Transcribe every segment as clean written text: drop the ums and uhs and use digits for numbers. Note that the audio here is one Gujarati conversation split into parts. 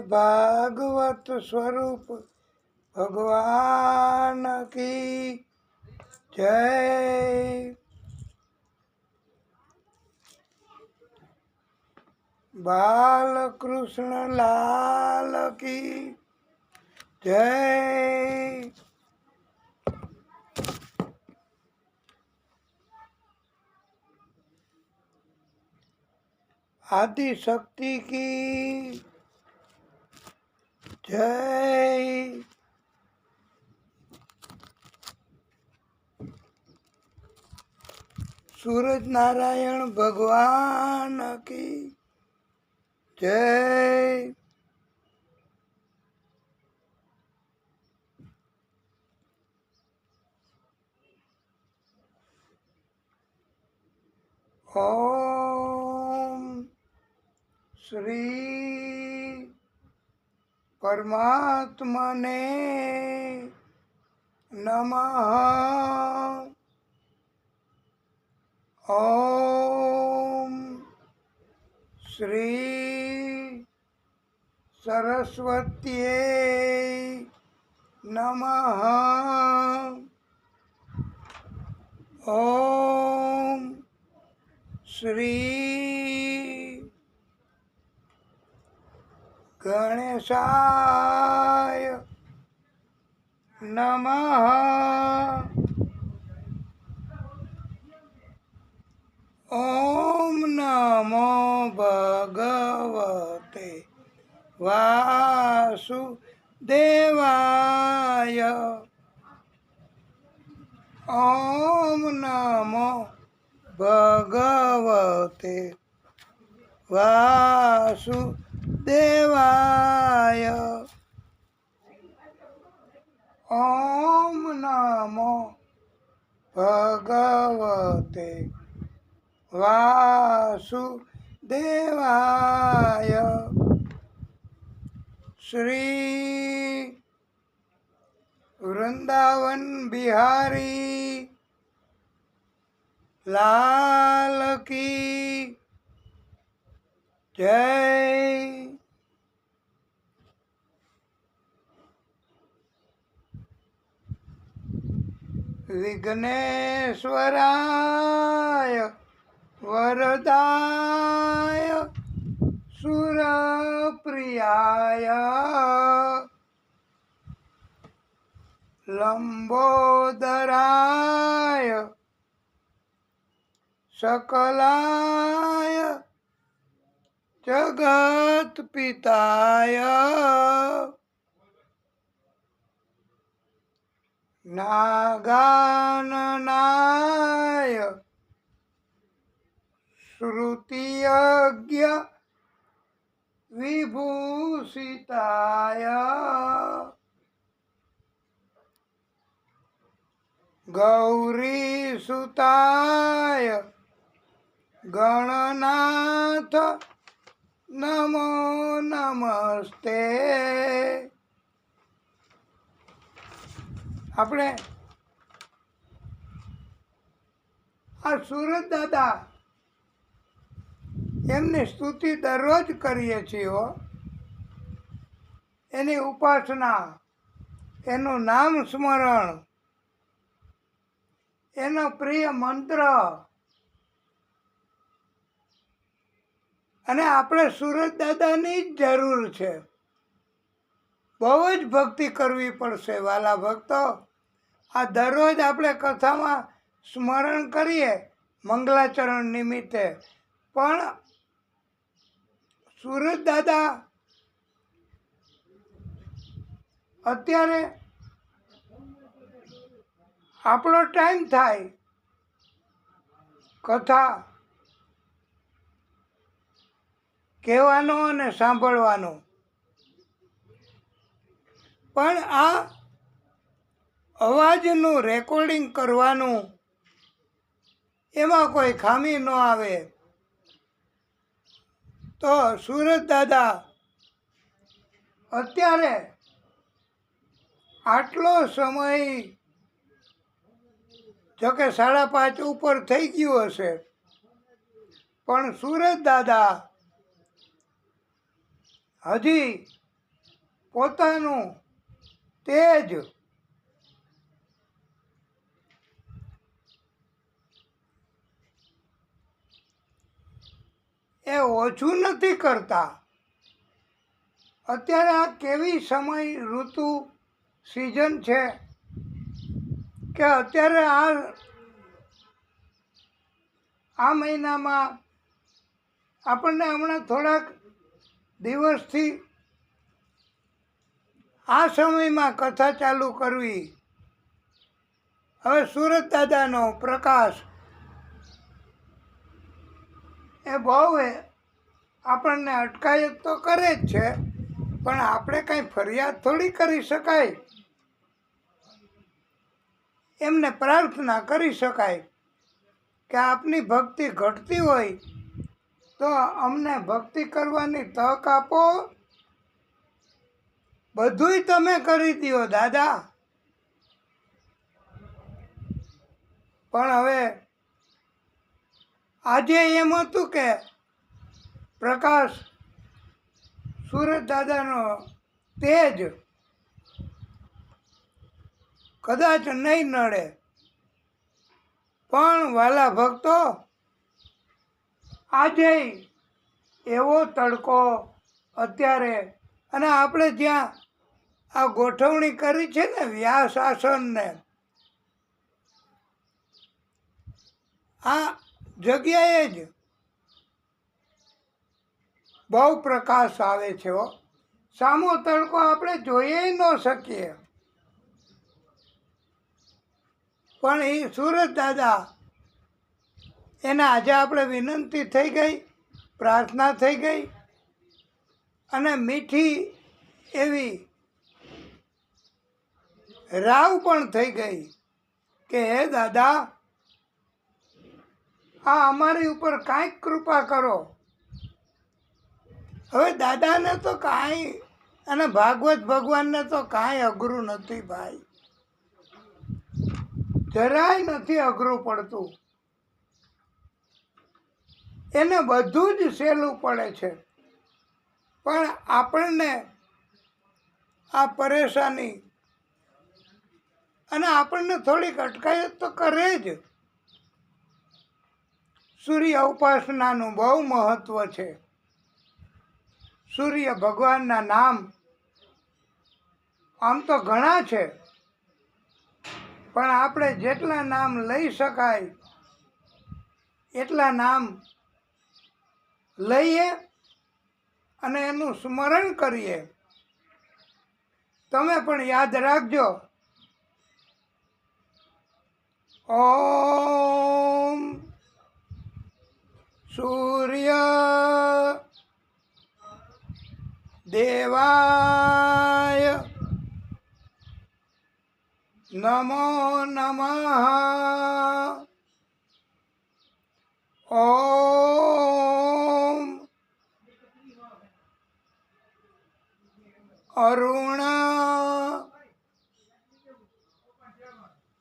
भागवत स्वरूप भगवान की जय। बाल कृष्ण लाल की जय। आदि शक्ति की जय। सूरज नारायण भगवान की जय। ओम श्री परमात्मने नमः। ओम श्री सरस्वत्यै नमः। ओम श्री गणेशाय नमः। ओम नमो भगवते वासुदेवाय। ओम नमो भगवते वासुदेवाय। ओम नमो भगवते वासुदेवाय। श्री वृंदावन बिहारी लाल की जय। विघ्नेश्वराय वरदाय सुरप्रियाय लंबोदराय सकलाय जगत्पिताय नागाननाय श्रुतियज्ञ विभूषिताय गौरीसुताय गणनाथ नमो नमस्ते। આપણે આ સુરત દાદા એમની સ્તુતિ દરરોજ કરીએ છીએ. એની ઉપાસના, એનું નામ સ્મરણ, એનો પ્રિય મંત્ર, અને આપણે સુરત દાદાની જ જરૂર છે. બહુ જ ભક્તિ કરવી પડશે વાલા ભક્તો. આ દરરોજ આપણે કથામાં સ્મરણ કરીએ મંગલાચરણ નિમિત્તે, પણ સુરત દાદા અત્યારે આપણો ટાઈમ થાય કથા કહેવાનો અને સાંભળવાનો, પણ આ અવાજનું રેકોર્ડિંગ કરવાનું એમાં કોઈ ખામી ન આવે તો સુરત દાદા અત્યારે આટલો સમય, જોકે 5:30 ઉપર થઈ ગયું હશે, પણ સુરત દાદા હજી પોતાનું તેજ એ ઓછું નથી કરતા. અત્યારે આ કેવી સમય ઋતુ સિઝન છે કે અત્યારે આ મહિનામાં આપણને હમણાં થોડાક દિવસથી આ સમયમાં કથા ચાલુ કરવી. હવે સુરત દાદાનો પ્રકાશ એ બહુ આપણને અટકાયત તો કરે જ છે, પણ આપણે કાંઈ ફરિયાદ થોડી કરી શકાય. એમને પ્રાર્થના કરી શકાય કે આપની ભક્તિ ઘટતી હોય તો અમને ભક્તિ કરવાની તક આપો. બધુંય તમે કરી દો દાદા, પણ હવે આજે એમ હતું કે પ્રકાશ સુરત દાદાનો તેજ કદાચ નહીં નડે, પણ વાલા ભક્તો આજે એવો તડકો અત્યારે, અને આપણે જ્યાં આ ગોઠવણી કરી છે ને વ્યાસ આસનને, આ જગ્યાએ જ બહુ પ્રકાશ આવે છે. સામો તડકો આપણે જોઈએ ન શકીએ, પણ એ સુરત દાદા એને આજે આપણે વિનંતી થઈ ગઈ, પ્રાર્થના થઈ ગઈ, અને મીઠી એવી રાવ પણ થઈ ગઈ કે હે દાદા, આ અમારી ઉપર કાંઈક કૃપા કરો. હવે દાદાને તો કાંઈ, અને ભાગવત ભગવાનને તો કાંઈ અઘરું નથી ભાઈ, જરાય નથી અઘરું પડતું. એને બધું જ સહેલું પડે છે, પણ આપણને આ પરેશાની અને આપણને થોડીક અટકાયત તો કરે જ. સૂર્ય ઉપાસનાનું બહુ મહત્વ છે. સૂર્ય ભગવાનના નામ આમ તો ઘણા છે, પણ આપણે જેટલા નામ લઈ શકાય એટલા નામ લઈએ અને એનું સ્મરણ કરીએ. તમે પણ યાદ રાખજો, ઓમ સૂર્ય દેવાય નમો નમઃ. ઓમ અરુણ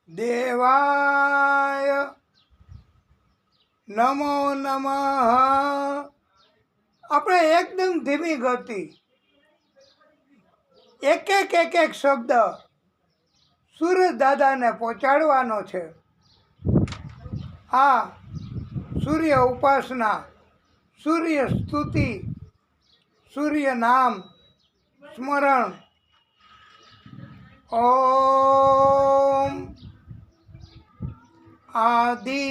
દેવાય નમો નમઃ. આપણે એકદમ ધીમી ગતિ, એક એક શબ્દ સુરત દાદાને પહોંચાડવાનો છે. આ સૂર્ય ઉપાસના, સૂર્ય સ્તુતિ, સૂર્ય નામ સ્મરણ. ઓમ આદિ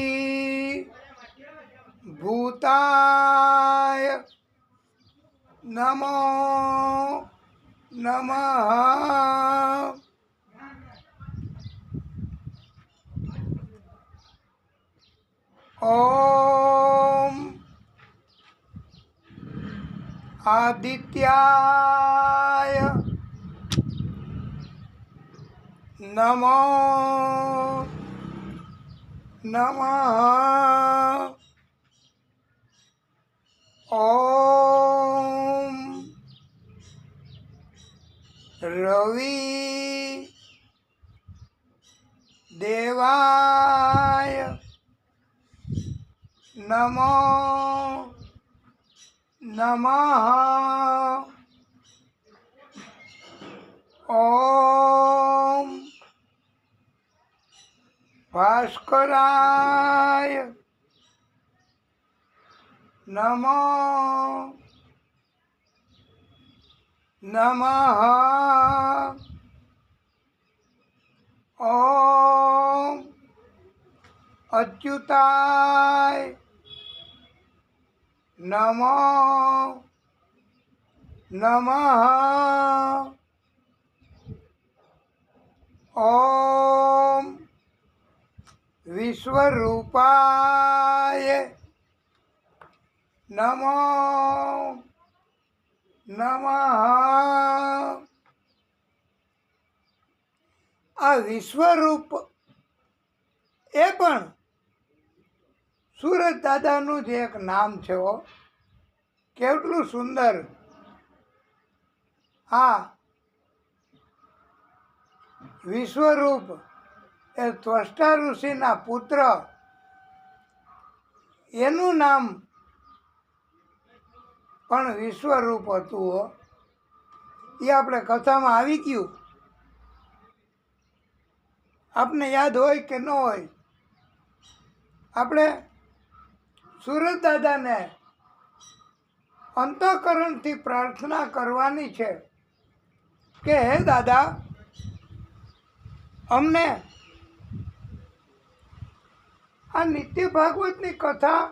ભૂતાય નમો નમઃ. ઓમ આદિત્યાય નમો નમઃ. ઓમ રવિ દેવાય નમો નમઃ. ભાસ્કરાય નમો નમઃ. ઓમ અચ્યુતાય નમો નમઃ. ઓમ વિશ્વરૂપાય નમો નમઃ. આ વિશ્વરૂપ એ પણ સુરત દાદાનું જ એક નામ છે. કેટલું સુંદર. આ વિશ્વરૂપ એ ત્વષ્ટા ઋષિના પુત્ર, એનું નામ પણ વિશ્વરૂપ હતું. એ આપણે કથામાં આવી ગયું. આપને યાદ હોય કે ન હોય, આપણે સુરત દાદાને અંતઃકરણથી પ્રાર્થના કરવાની છે કે હે દાદા, અમને આ નિત્ય ભાગવતની કથા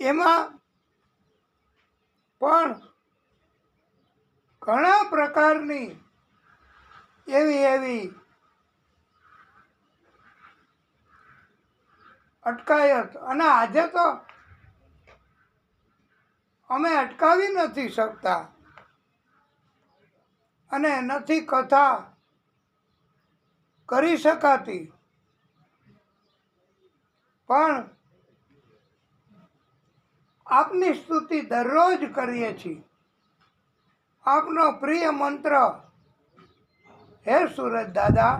એમાં પણ ઘણા પ્રકારની એવી અટકાયત, અને આજે તો અમે અટકાવી નથી શકતા અને નથી કથા કરી શકાતી, પણ આપની સ્તુતિ દરરોજ કરીએ છીએ. આપનો પ્રિય મંત્ર હે સુરત દાદા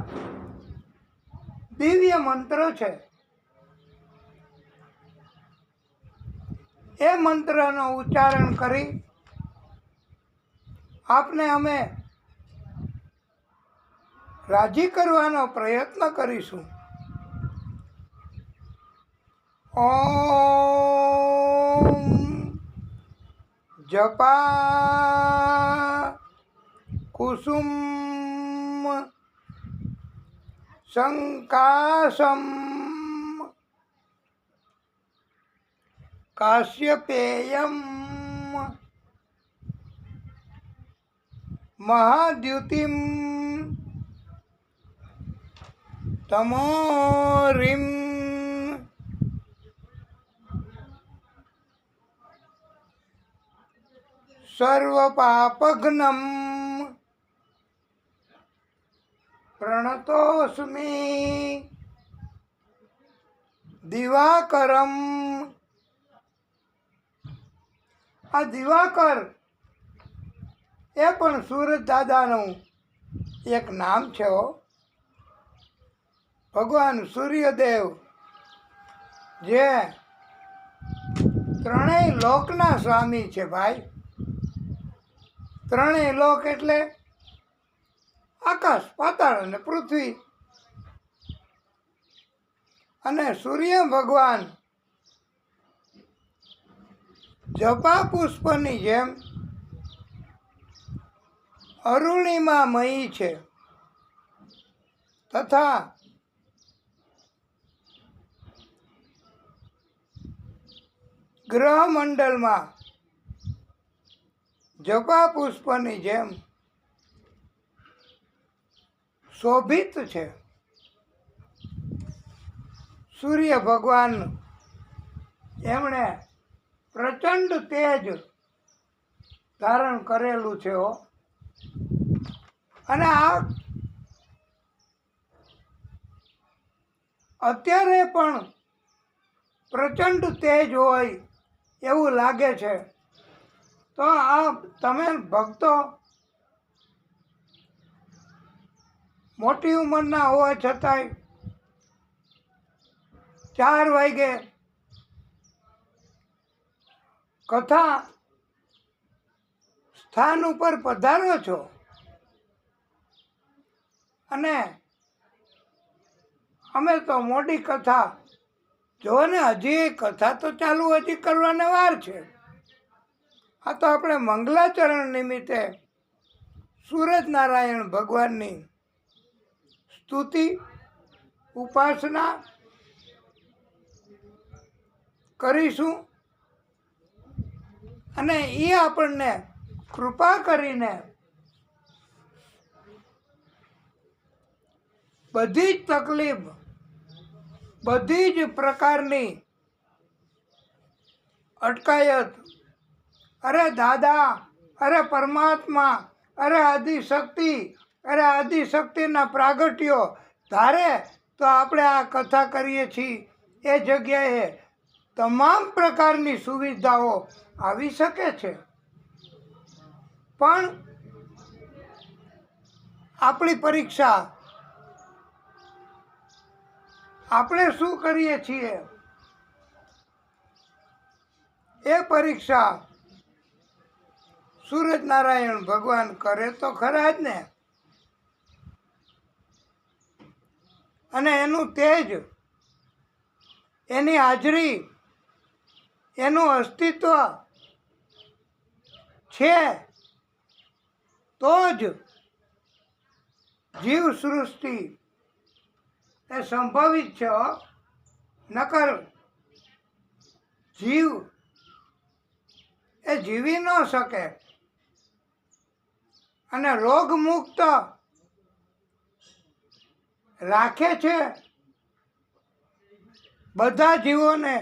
દિવ્ય મંત્ર છે. એ મંત્રનો ઉચ્ચારણ કરી આપને અમે રાજી કરવાનો પ્રયત્ન કરીશું. ઓમ જપા કુસુમ સંકાશમ કાશ્યપેયમ મહાદ્યુતિમ તમોરિમ સર્વપાપઘ્નમ પ્રણતોસ્મિ દિવાકરમ. આ દિવાકર એ પણ સુરત દાદાનું એક નામ છે. ભગવાન સૂર્યદેવ જે ત્રણેય લોકના સ્વામી છે ભાઈ. ત્રણેય લોક એટલે આકાશ, પાતાળ અને પૃથ્વી. અને સૂર્ય ભગવાન જપા પુષ્પની જેમ અરુણિમામયી છે, તથા ગ્રહમંડળમાં જપા પુષ્પની જેમ શોભિત છે. સૂર્ય ભગવાન એમણે પ્રચંડ તેજ ધારણ કરેલું છે. અને આ અત્યારે પણ પ્રચંડ તેજ હોય એવું લાગે છે. તો આ તમે ભક્તો મોટી ઉંમરના હોવા છતાંય 4 વાગે કથા સ્થાન ઉપર પધારો છો અને અમે તો મોટી કથા જો ને, હજી કથા તો ચાલુ હજી કરવાને વાર છે. આ તો આપણે મંગલાચરણ નિમિત્તે સૂરજનારાયણ ભગવાનની સ્તુતિ ઉપાસના કરીશું અને એ આપણને કૃપા કરીને બધી જ તકલીફ, બધી જ પ્રકારની અટકાયત, અરે દાદા, અરે પરમાત્મા, અરે આદિશક્તિ, અરે આદિશક્તિના પ્રાગટ્યો ધારે તો આપણે આ કથા કરીએ છીએ એ જગ્યાએ તમામ પ્રકારની સુવિધાઓ આવી શકે છે. પણ આપણી પરીક્ષા આપણે શું કરીએ છીએ એ પરીક્ષા સૂરજનારાયણ ભગવાન કરે તો ખરા જ ને. અને એનું તેજ, એની હાજરી, એનું અસ્તિત્વ છે તો જ જીવ સૃષ્ટિ એ સંભવિત છે. નકર જીવ એ જીવી ન શકે. અને રોગમુક્ત રાખે છે બધા જીવોને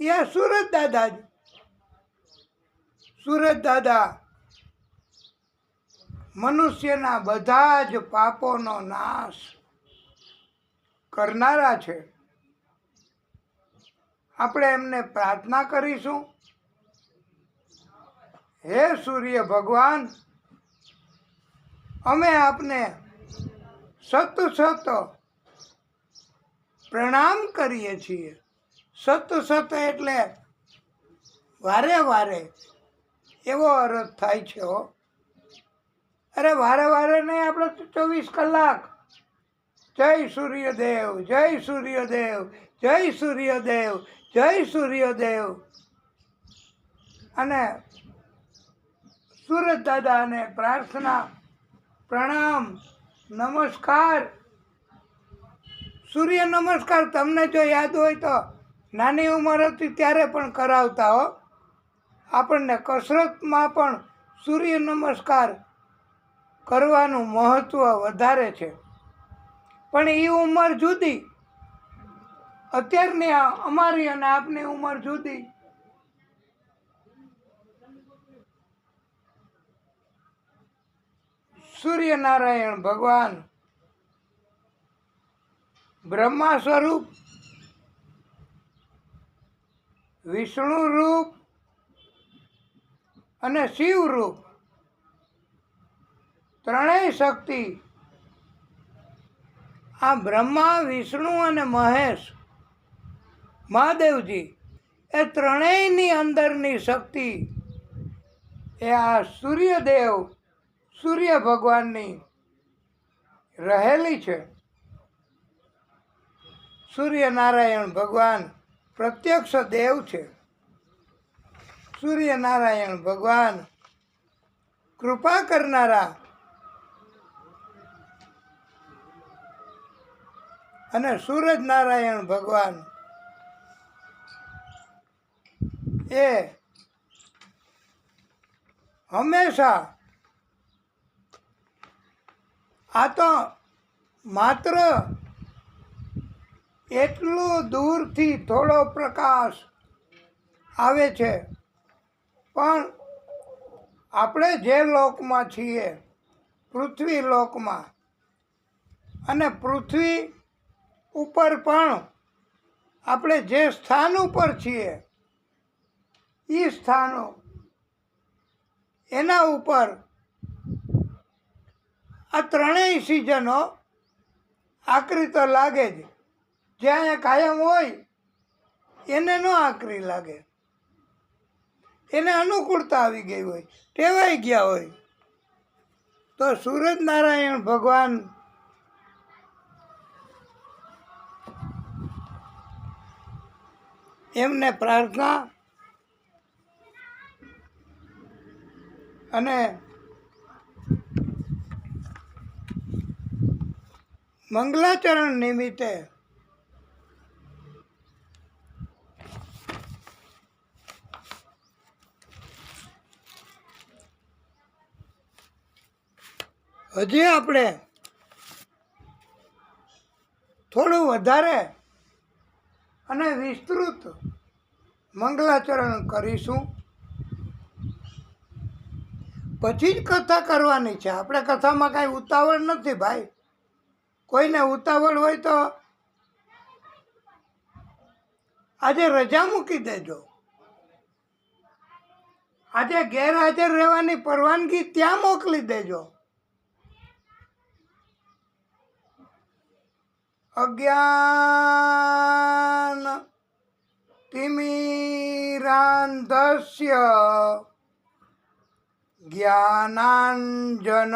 એ સૂરજ દાદા જ. સૂરજ દાદા મનુષ્યના બધા જ પાપોનો નાશ કરનારા છે. આપણે એમને પ્રાર્થના કરીશું, હે સૂર્ય ભગવાન, અમે આપને સત પ્રણામ કરીએ છીએ. સત એટલે વારે વારે એવો અર્થ થાય છે. અરે વારે વારે નહીં, આપણે 24 કલાક જય સૂર્યદેવ, જય સૂર્યદેવ, જય સૂર્યદેવ, જય સૂર્યદેવ. અને સૂરજ દાદાને પ્રાર્થના, પ્રણામ, નમસ્કાર. સૂર્ય નમસ્કાર તમને જો યાદ હોય તો નાની ઉંમર હતી ત્યારે પણ કરાવતા હો. આપણને કસરતમાં પણ સૂર્ય નમસ્કાર કરવાનું મહત્વ વધારે છે. પણ એ ઉંમર જુદી, અત્યારની અમારી અને આપની ઉંમર જુદી. સૂર્યનારાયણ ભગવાન બ્રહ્મા સ્વરૂપ, વિષ્ણુ રૂપ અને શિવ રૂપ, ત્રણેય શક્તિ આ બ્રહ્મા, વિષ્ણુ અને મહેશ, મહાદેવજી એ ત્રણેયની અંદરની શક્તિ એ આ સૂર્યદેવ, સૂર્ય ભગવાનની રહેલી છે. સૂર્યનારાયણ ભગવાન પ્રત્યક્ષ દેવ છે. સૂર્યનારાયણ ભગવાન કૃપા કરનારા અને સૂરજનારાયણ ભગવાન એ હંમેશા, આ તો માત્ર એટલું દૂરથી થોડો પ્રકાશ આવે છે, પણ આપણે જે લોકમાં છીએ, પૃથ્વી લોકમાં, અને પૃથ્વી ઉપર પણ આપણે જે સ્થાન ઉપર છીએ એ સ્થાનો, એના ઉપર આ ત્રણેય સિઝનો આકરી તો લાગે જ. જ્યાં એ કાયમ હોય એને ન આકરી લાગે, એને અનુકૂળતા આવી ગઈ હોય, ટેવાઈ ગયા હોય. તો સૂરજનારાયણ ભગવાન એમને પ્રાર્થના અને મંગલાચરણ નિમિત્તે હજી આપણે થોડું વધારે અને વિસ્તૃત મંગલાચરણ કરીશું. પછી જ કથા કરવાની છે. આપણે કથામાં કાંઈ ઉતાવળ નથી ભાઈ. કોઈને ઉતાવળ હોય તો આજે રજા મૂકી દેજો. આજે ગેરહાજર રહેવાની પરવાનગી ત્યાં મોકલી દેજો. અજ્ઞાન તિમિરાંધસ્ય જ્ઞાનાંજન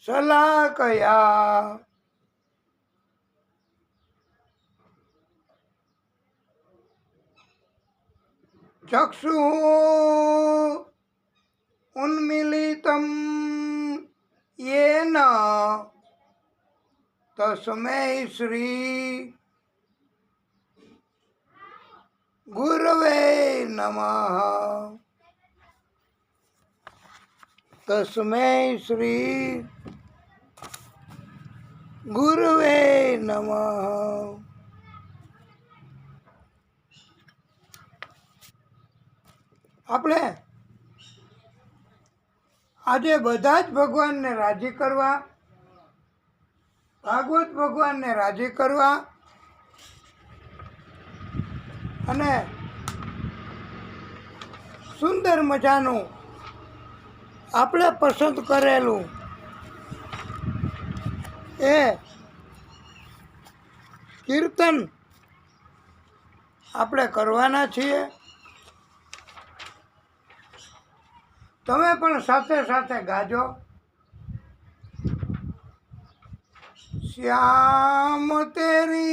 શલાકયા ચક્ષુઃ ઉન્મીલિतं येन તસ્મૈ શ્રી ગુરવે નમઃ. તસ્મૈ શ્રી ગુરવે નમઃ. આપણે આજે બધા જ ભગવાનને રાજી કરવા, ભાગવત ભગવાનને રાજી કરવા અને સુંદર મજાનું આપણે પસંદ કરેલું એ કીર્તન આપણે કરવાના છીએ. તમે પણ સાથે સાથે ગાજો. શ્યામ તેરી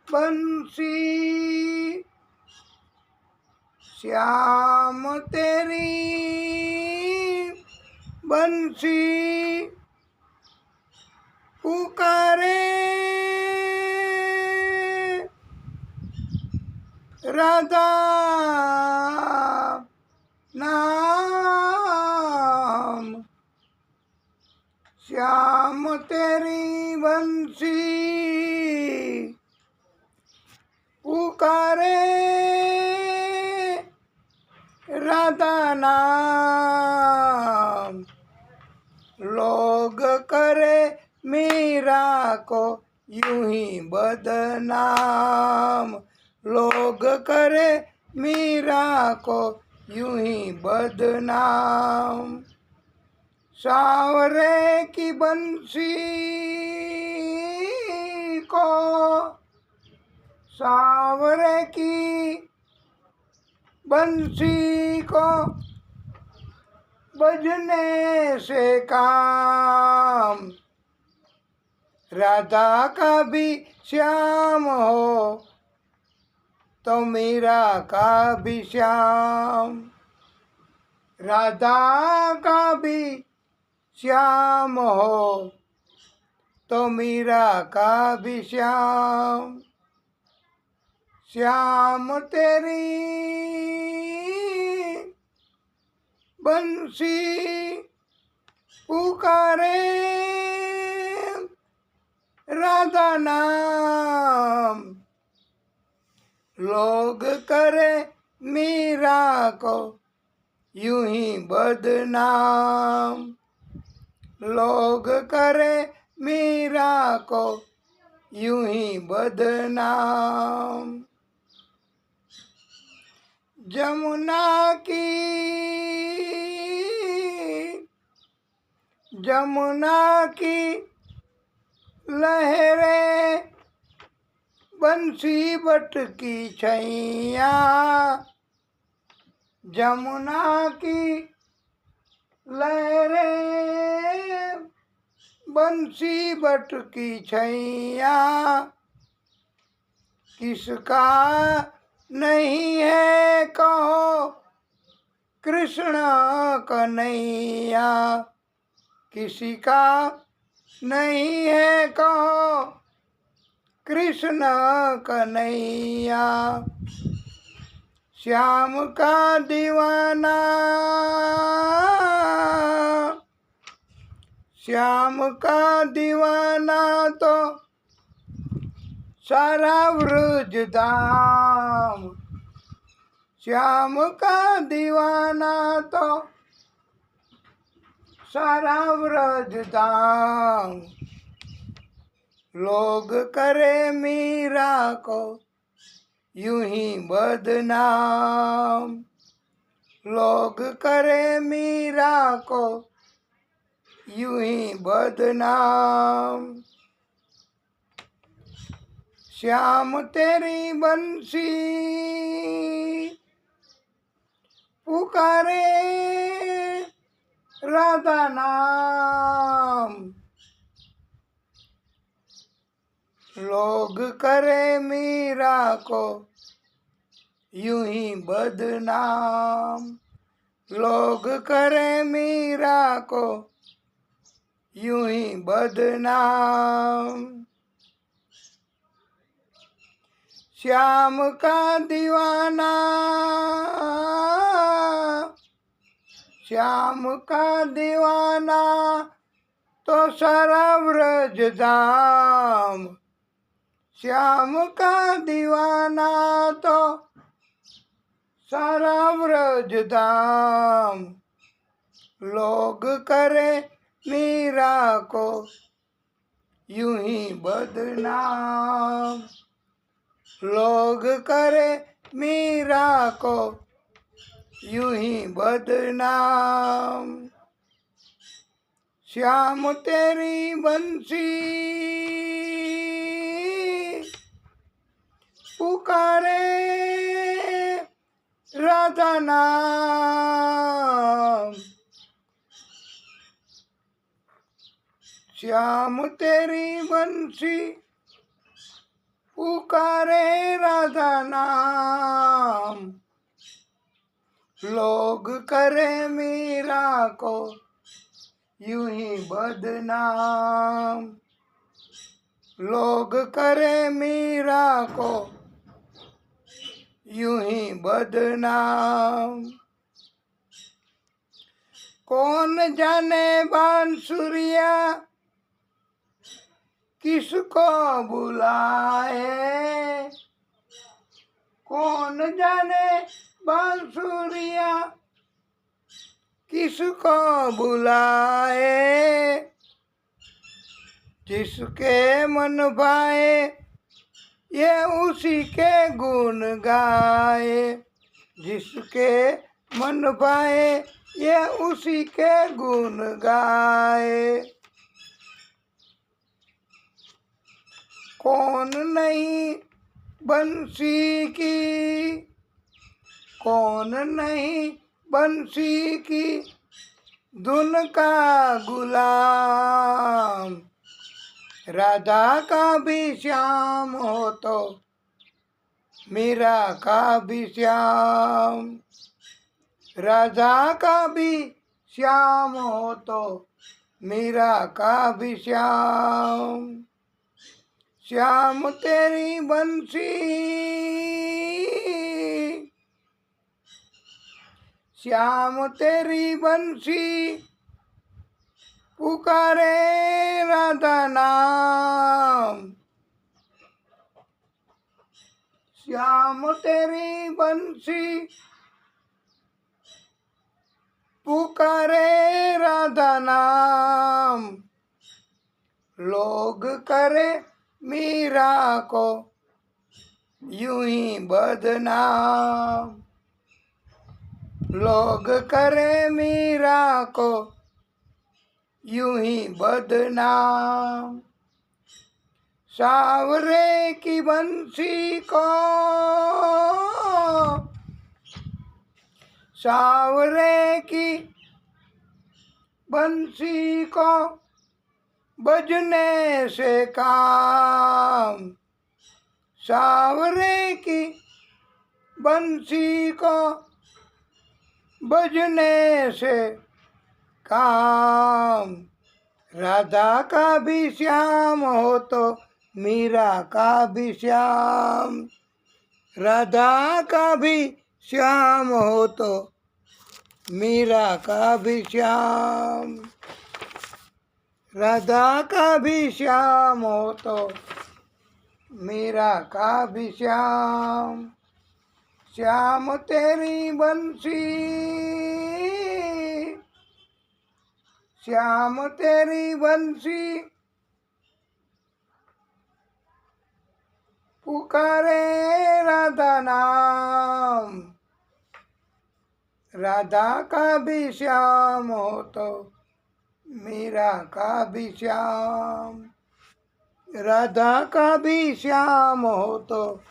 બંસી, શ્યામ તેરી બંસી પુકારે રાધા નામ. શ્યામ તેરી બંસી પુકારે રાધા નામ. लोग करे मीरा को यूं ही बदनाम. लोग करे मीरा को यूं ही बदनाम. सांवरे की बंसी को, सांवरे की बंसी को बजने से काम. राधा का भी श्याम हो तो मीरा का भी श्याम. राधा का भी श्याम हो तो मीरा का भी श्याम. श्याम तेरी बंसी पुकारे राधा नाम. लोग करे मीरा को यूं ही बदनाम. लोग करे मीरा को यूं ही बदनाम. जमुना की लहरें बंसी बटकी छैया. जमुना की लहरें बंसी बटकी छैया किसका नहीं है कहो कृष्ण कन्हैया, किसी का नहीं है कहो कृष्ण कन्हैया। श्याम का दीवाना, श्याम का दीवाना तो सारा व्रज धाम, श्याम का दीवाना तो सारा व्रज धाम। लोग करे मीरा को यूं ही बदनाम, लोग करे मीरा को यूं ही बदनाम। श्याम तेरी बंसी पुकारे राधा नाम, लोग करे मीरा को यूं ही बदनाम, लोग करे मीरा को यूं ही बदनाम। श्याम का दीवाना, श्याम का दीवाना तो सारा व्रज धाम, श्याम का दीवाना तो सारा व्रज धाम। लोग करे मीरा को यूं ही बदनाम, लोग करे मीरा को यूं ही बदनाम। श्याम तेरी बंसी पुकारे राधा नाम, श्याम तेरी बंसी पुकारे राधा नाम। लोग करे मीरा को यूं ही बदनाम, लोग करे मीरा को यूं ही बदनाम। कौन जाने बांसुरिया किसको बुलाए, कौन जाने बांसुरिया किसको बुलाए। जिसके मन भाए ये उसी के गुण गाए, जिसके मन भाए ये उसी के गुण गाए। कौन नहीं बंसी की, कौन नहीं बंसी की धुन का गुलाम। राधा का भी श्याम हो तो मीरा का भी श्याम, राधा का भी श्याम हो तो मीरा का भी श्याम। श्याम तेरी बंसी, श्याम तेरी बंसी पुकारे राधा नाम, श्याम तेरी बंसी पुकारे राधा नाम। लोग करे मीरा को यूं ही बदनाम, लोग करे मीरा को यूं ही बदनाम। सावरे की बंसी को, सावरे की बंसी को बजने से काम, सावरे की बंसी को बजने से काम। राधा का भी श्याम हो तो मीरा का भी श्याम, राधा का भी श्याम हो तो मीरा का भी श्याम, राधा का भी श्याम हो तो मीरा का भी श्याम। श्याम तेरी बंसी, श्याम तेरी बंसी पुकारे राधा नाम, राधा का भी श्याम हो तो मीरा का भी श्याम, राधा का भी श्याम हो तो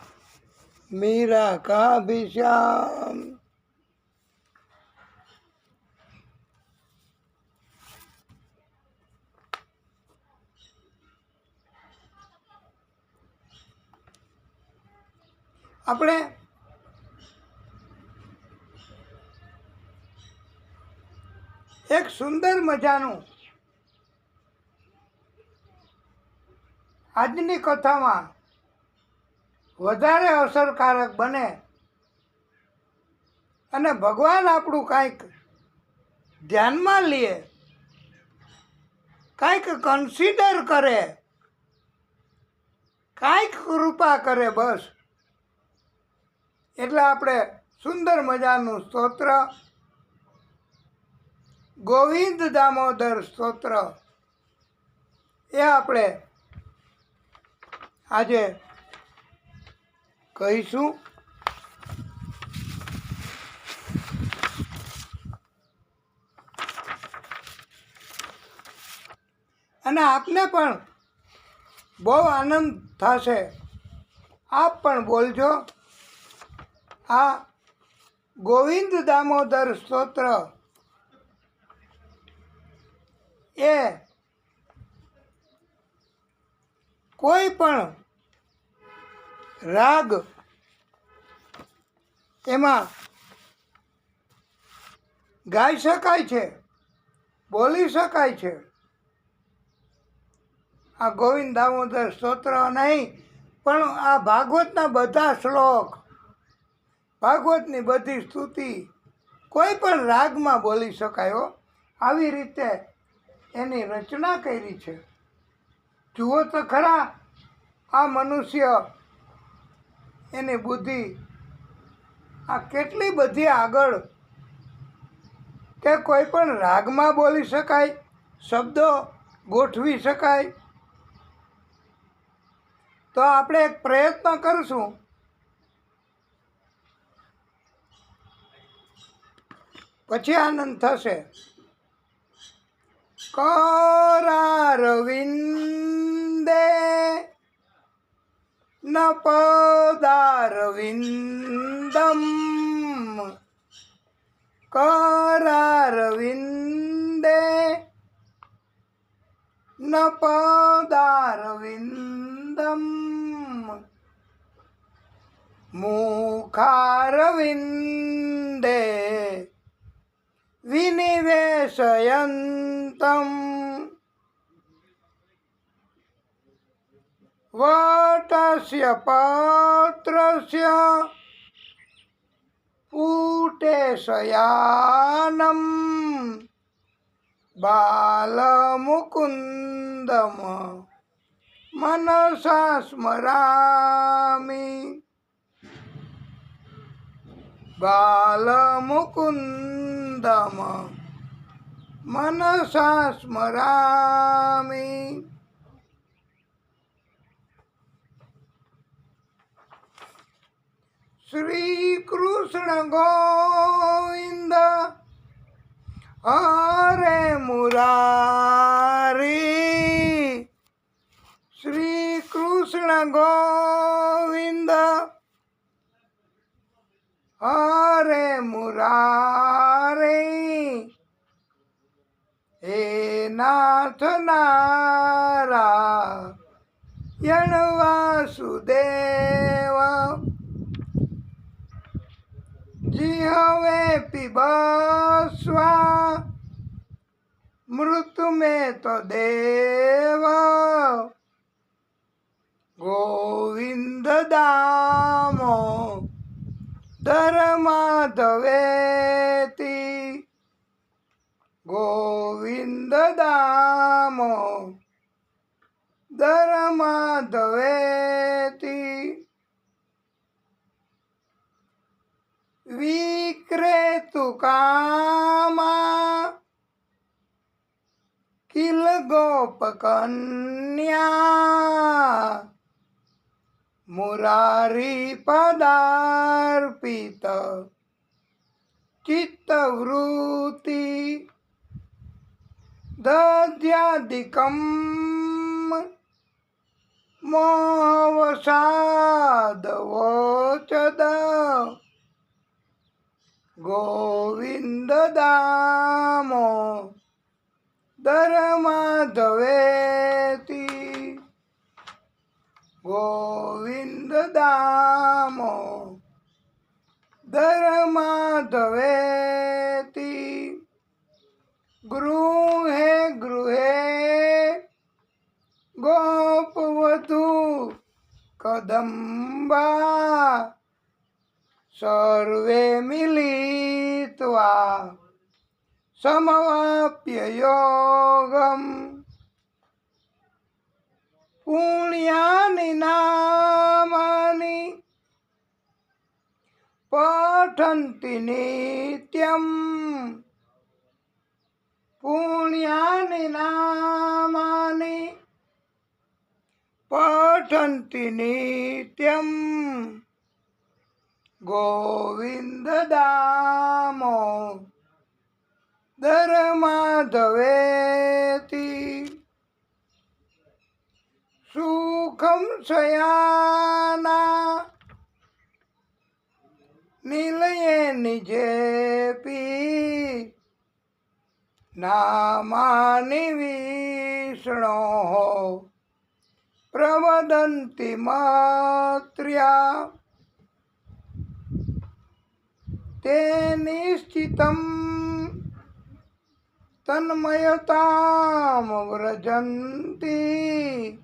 मीरा का भी श्याम। આપણે એક સુંદર મજાનું આજની કથામાં વધારે અસરકારક બને અને ભગવાન આપણું કાંઈક ધ્યાનમાં લે, કાંઈક કન્સિડર કરે, કાંઈક કૃપા કરે, બસ એટલે આપણે સુંદર મજાનું સ્તોત્ર ગોવિંદ દામોદર સ્તોત્ર એ આપણે આજે કહીશું. અને આપને પણ બહુ આનંદ થશે. આપ પણ બોલજો. આ ગોવિંદ દામોદર સ્તોત્ર એ કોઈ પણ રાગ એમાં ગાઈ શકાય છે, બોલી શકાય છે. આ ગોવિંદ દામોદર સ્તોત્ર નહીં પણ આ ભાગવતના બધા શ્લોક, ભાગવતની બધી સ્તુતિ કોઈ પણ રાગમાં બોલી શકાય હો. આવી રીતે એની રચના કરી છે. જુઓ તો ખરા આ મનુષ્ય, એની બુદ્ધિ આ કેટલી બધી આગળ કે કોઈ પણ રાગમાં બોલી શકાય, શબ્દો ગોઠવી શકાય. તો આપણે એક પ્રયત્ન કરશું. પછી આનંદ થશે. करारविन्दे न पदारविन्दम्, करारविन्दे न पदारविन्दम्, मुखारविन्दे विनिवेशयन्तम्, वटस्य पत्रस्य पुटेशयानम्, बालमुकुन्दम मनसा स्मरामि, बालमुकुन्दम मनसा स्मरामि. श्री कृष्ण गोविंद हरे मुरारी, श्री कृष्ण गोविंद हरे मुरारी, हे नाथ नारायण નારાયણ વાસુદેવ જીહવે પીબસ્વા મૃત્યુ મેં તો દેવ ગોવિંદ દામો ધર્માધવેતી ગોવિંદ દામો ધર્માધવેતી વિક્રેતુ કામા કિલ ગોપકન્યા મુરારી પદાર્પિત ચિત્તવૃત્તિ દધ્યાદિકમ મોહવસાદવોચદ ગોવિંદ દામો ધર્માધવેતી ગોવિંદ દામો ધર્માધવેતી ગૃહે ગૃહે ગોપવધુ કદંબા સર્વે મિલિત્વા સમવાપ્ય યોગમ પુણ્યાનિ નામાનિ પઠન્તિ નિત્યમ પુણ્યાનિ નામાનિ પઠન્તિ નિત્યમ ગોવિંદ દામો ધર્માધવેતી સુખમ શયાના નિલયે નિજેપી નામાનિ વિષ્ણો પ્રવદન્તિ માત્ર્યા તે નિશ્ચિતમ તન્મયતામ વ્રજંતી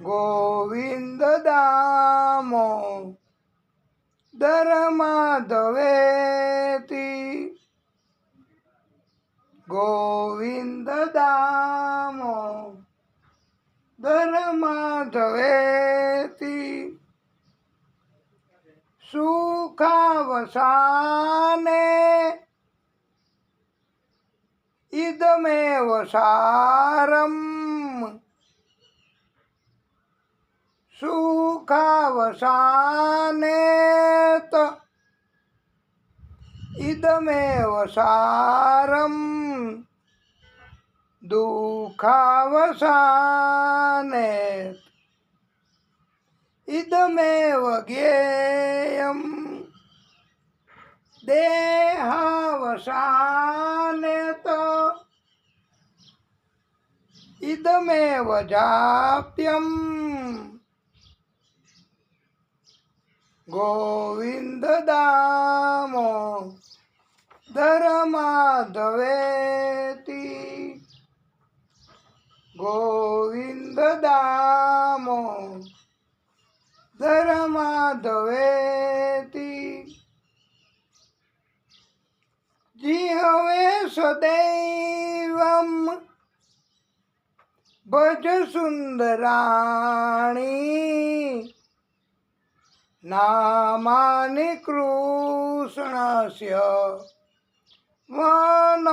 ગોવિંદ દામો ધર્માધવેતી ગોવિંદ દામો ધર્માધવેતી સુખાવસાને ઇદમેવ સારમ સુખાવસાને ઇદમેવ સારમ દુઃખાવસાને ઇદમેવ જ્ઞેયમ દેહાવસાને ઇદમેવ જાપ્યમ ગોવિંદ દામો ધર્માધવેતી ગોવિંદ દામો ધર્માધવેતી જીહવે સદૈવમ ભજ સુંદરાણી નામાનિ કૃષ્ણસ્ય મનોહરાણી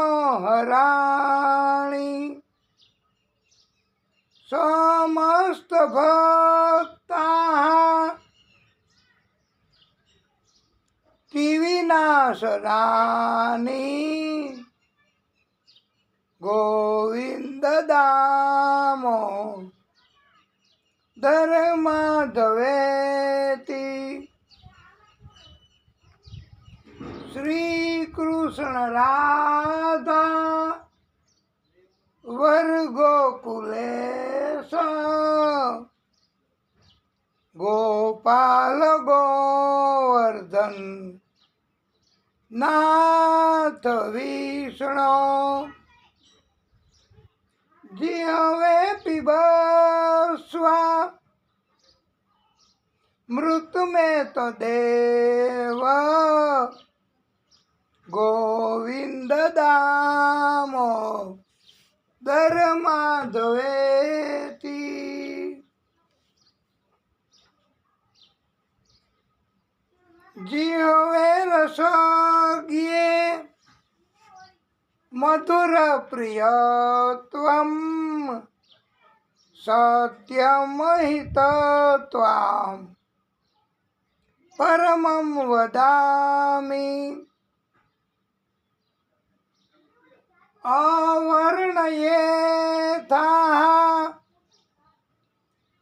સમસ્ત ભક્તા વિનાશનાની ગોવિંદ દામો ધર્માધવેતી શ્રી કૃષ્ણ રાધા વર્ગોકુલેશ ગોપાલ ગોવર્ધન નાથ વિષ્ણુ જીવે પીબસ્વા મૃત મેં તો દેવ ગોવિંદ દામો દર માધવેતી જીવે રસોગ્યે મધુર પ્રિયત્વમ સત્યમહિતત્વામ પરમં વદામિ અવર્ણયેથા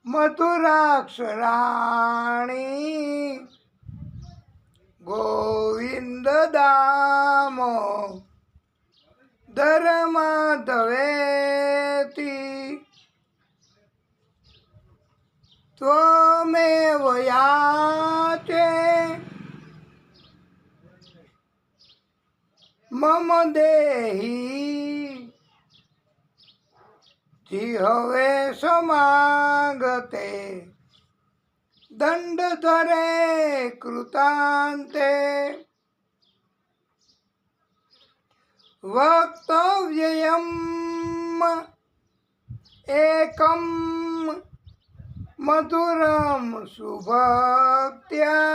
મધુરાક્ષરાણી ગોવિંદ દામો ધર્માધવેતી ત્વમેવ યાચે મમ દેહી જીહવે સમાગતે દંડધરે કૃતાંતે વક્તવ્યયમ એકમ મધુરમ સુભક્ત્યા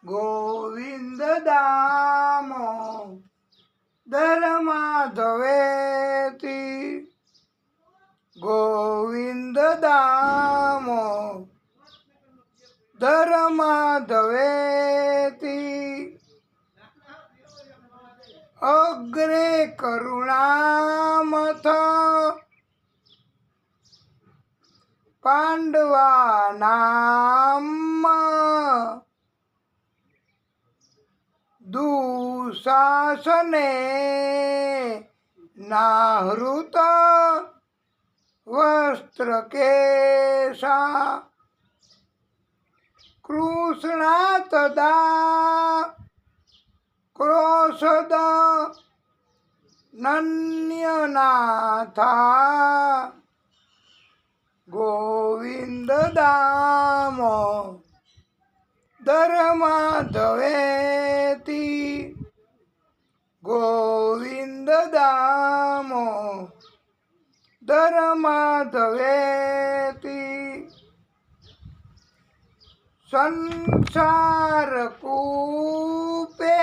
ગોવિંદ દામો ધર્માધવેતી ગોવિંદ દામો ધર્માધવેતી અગ્રે કરુણામથ પાંડવાનામ દુશાસને નાહૃત વસ્ત્રકેશા કૃષ્ણા તદા ક્રોશદ નન્યનાથા ગોવિંદ દામો ધર્માધવેતી ગોવિંદ દામો ધર્માધવેતી સંસાર કૂપે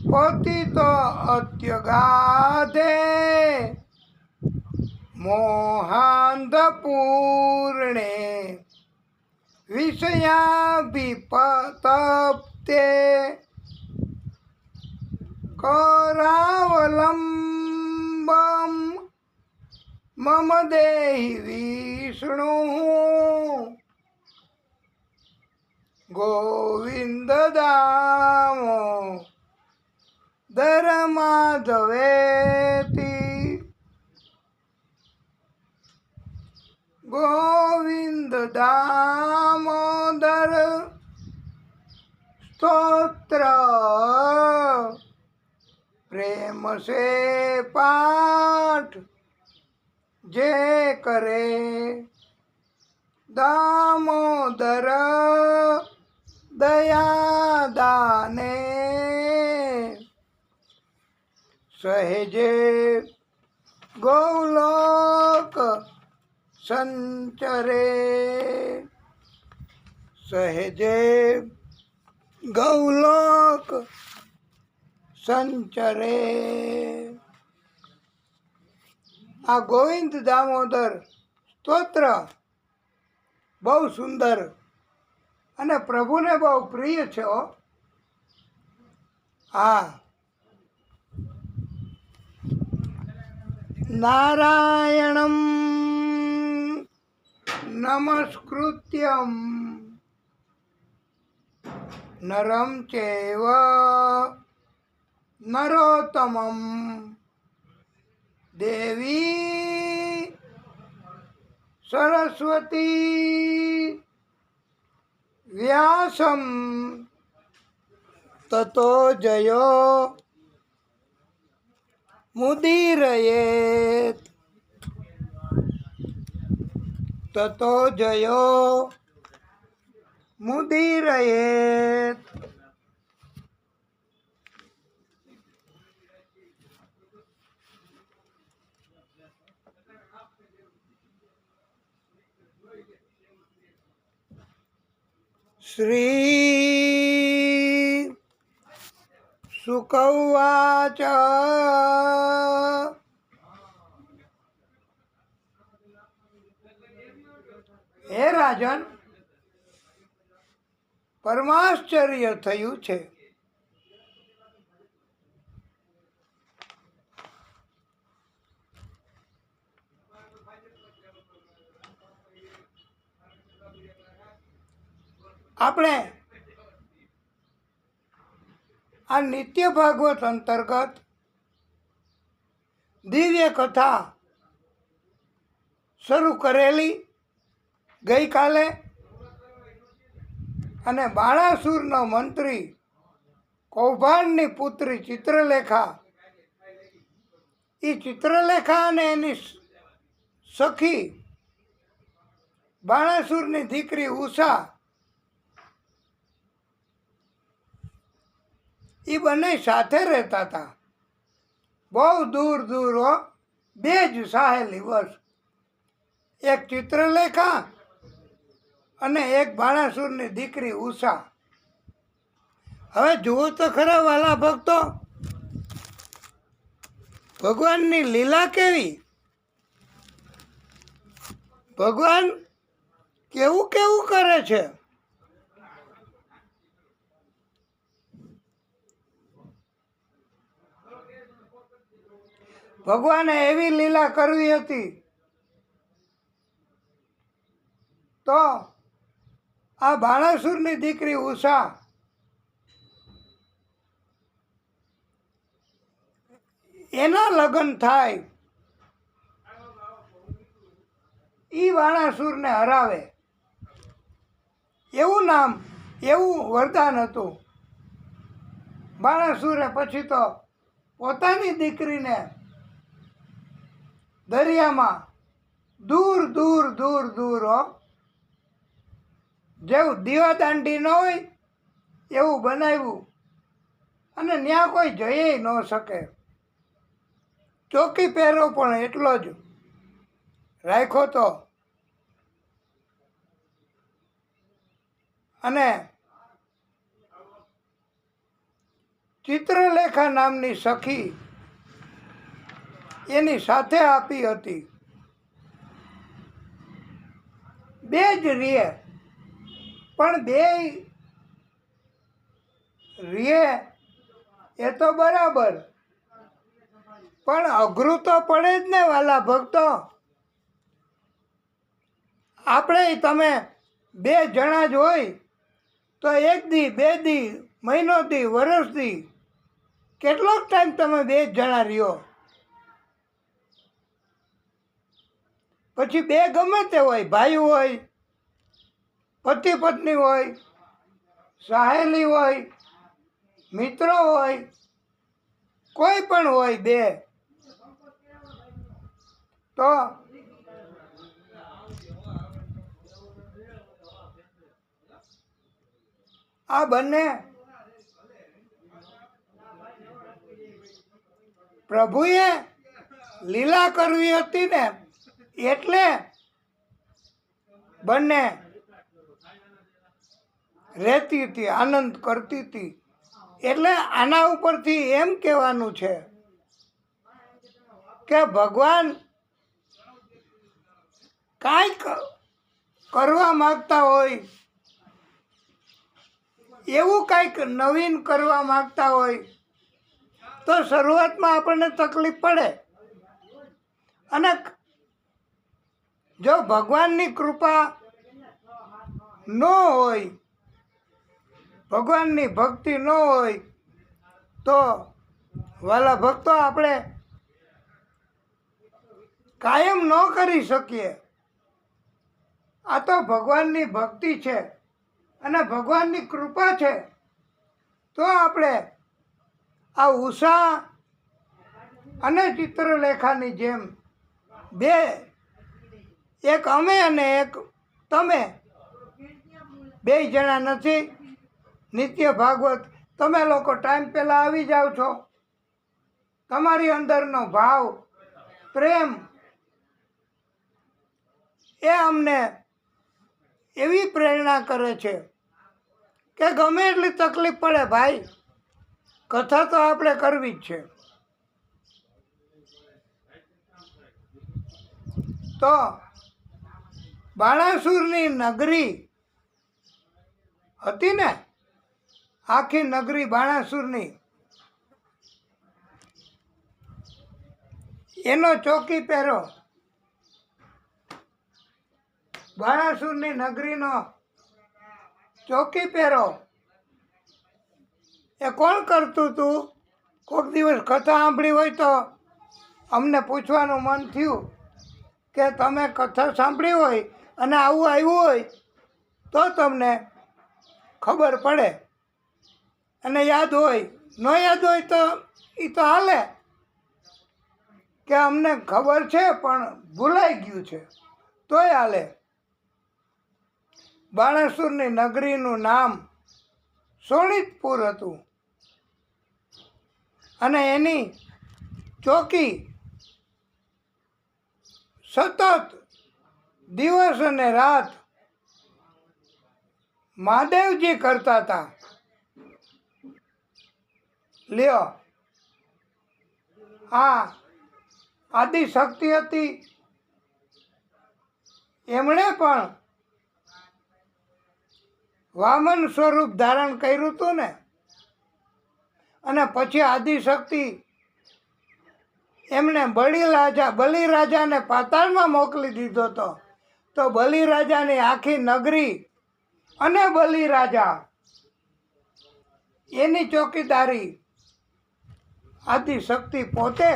પતિતો અત્યગાધે મોહાંધ પૂર્ણે વિષયાભિપતપ્તે કરાવલંબમ મમ દેહી વિષ્ણુ ગોવિંદ દામો ધર્માધવેતી ગોવિંદ દામોદર સ્તોત્ર પ્રેમ સે પાઠ જે કરે દામોદર દયા દાને સહેજે ગૌલોક સંચરે સહેજે ગૌલોક સંચરે. આ ગોવિંદ દામોદર સ્તોત્ર બહુ સુંદર અને પ્રભુને બહુ પ્રિય છે. હા, નારાયણમ નમસ્કૃત્યમ નરમ ચૈવ નરોત્તમમ દેવી સરસ્વતી વ્યાસમ તતો જયો મુદીરયેત તતો જયો મુદીરયેત. શ્રી શુક ઉવાચ હે રાજન, પરમાશ્ચર્ય થયું છે. આપણે આ નિત્ય ભાગવત અંતર્ગત દિવ્ય કથા શરૂ કરેલી ગઈકાલે, અને બાણાસુરનો મંત્રી કૌભાંડની પુત્રી ચિત્રલેખા, એ ચિત્રલેખા અને એની સખી બાણાસુરની દીકરી ઉષા, એ બંને સાથે રહેતા હતા. બહુ દૂર દૂર હો, બે જ સહેલી વર્ષ. એક ચિત્રલેખા અને એક બાણાસુરની દીકરી ઉષા. હવે જુઓ તો ખરા વાલા ભક્તો, ભગવાનની લીલા કેવી! ભગવાન કેવું કેવું કરે છે! ભગવાને એવી લીલા કરવી હતી તો આ બાણાસુરની દીકરી ઉષા એના લગ્ન થાય, ઈ બાણાસુરને હરાવે, એવું નામ, એવું વરદાન હતું. બાણાસુરે પછી તો પોતાની દીકરીને દરિયામાં દૂર દૂર દૂર દૂર જેવું દીવાદાંડી ન હોય એવું બનાવ્યું, અને ત્યાં કોઈ જઈ ન શકે. ચોકી પહેરો પણ એટલો જ રાખ્યો તો. અને ચિત્રલેખા નામની સખી એની સાથે આપી હતી. બે જ રીએ, પણ બે રીએ એ તો બરાબર, પણ અઘરું તો પડે જ ને વાલા ભક્તો. આપણે તમે બે જણા જ હોય તો એક દી, બે દી, મહિનો દી, વર્ષ દી, કેટલોક ટાઈમ તમે બે જ જણા રહ્યો. પછી બે ગમે તે હોય, ભાઈ હોય, પતિ પત્ની હોય, સહેલી હોય, મિત્રો હોય, કોઈ પણ હોય, બે તો આ બંને પ્રભુએ લીલા કરવી હતી ને, એટલે બંને રહેતી હતી, આનંદ કરતી હતી. એટલે આના ઉપરથી એમ કહેવાનું છે કે ભગવાન કાંઈક કરવા માગતા હોય, એવું કાંઈક નવીન કરવા માગતા હોય તો શરૂઆતમાં આપણને તકલીફ પડે. અને જો ભગવાનની કૃપા ન હોય, ભગવાનની ભક્તિ ન હોય તો વાલા ભક્તો, આપણે કાયમ ન કરી શકીએ. આ તો ભગવાનની ભક્તિ છે અને ભગવાનની કૃપા છે. તો આપણે આ ઉષા અને ચિત્રલેખાની જેમ બે, એક અમે અને એક તમે, બે જણા નથી. નિત્ય ભાગવત તમે લોકો ટાઈમ પહેલાં આવી જાઓ છો. તમારી અંદરનો ભાવ, પ્રેમ એ અમને એવી પ્રેરણા કરે છે કે ગમે એટલી તકલીફ પડે ભાઈ, કથા તો આપણે કરવી જ છે. તો બાણાસુરની નગરી હતી ને, આખી નગરી બાણાસુરની, એનો ચોકી પહેરો, બાણાસુરની નગરીનો ચોકી પહેરો એ કોણ કરતું હતું? કોઈક દિવસ કથા સાંભળી હોય તો અમને પૂછવાનું મન થયું કે તમે કથા સાંભળી હોય અને આવું આવ્યું હોય તો તમને ખબર પડે, અને યાદ હોય. ન યાદ હોય તો એ તો હાલે કે અમને ખબર છે પણ ભૂલાઈ ગયું છે, તોય હાલે. બાણાસુરની નગરીનું નામ શોણિતપુર હતું અને એની ચોકી સતત દિવસ અને રાત મહાદેવજી કરતા હતા. લ્યો, આ આદિશક્તિ હતી, એમણે પણ વામન સ્વરૂપ ધારણ કર્યું હતું ને, અને પછી આદિશક્તિ એમણે બલિરાજાને પાતાળમાં મોકલી દીધો હતો. તો બલિરાજાની આખી નગરી અને બલિરાજા એની ચોકીદારી આદિશક્તિ પોતે,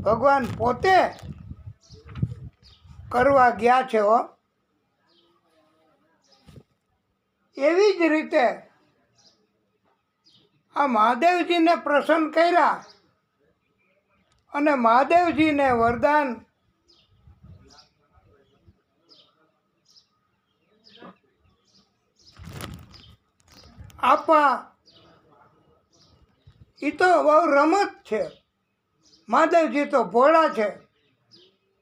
ભગવાન પોતે કરવા ગયા છે. એવી જ રીતે આ મહાદેવજીને પ્રસન્ન કર્યા અને મહાદેવજીને વરદાન આપવા, એ તો બહુ રમત છે. મહાદેવજી તો ભોળા છે,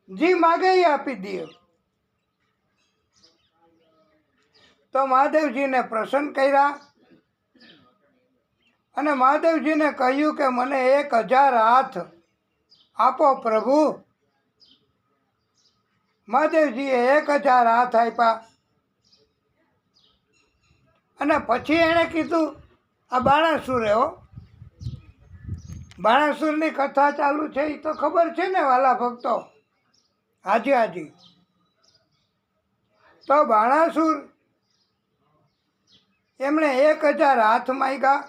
જી માગે એ આપી દે. તો મહાદેવજીને પ્રસન્ન કર્યા અને મહાદેવજીને કહ્યું કે મને 1000 હાથ આપો પ્રભુ. મહાદેવજીએ 1000 હાથ આપ્યા અને પછી એણે કીધું, આ બાણાસુરે બાણાસુરની કથા ચાલુ છે એ તો ખબર છે ને વાલા ભક્તો? હાજી. તો બાણાસુર એમણે 1000 હાથ માંગ્યા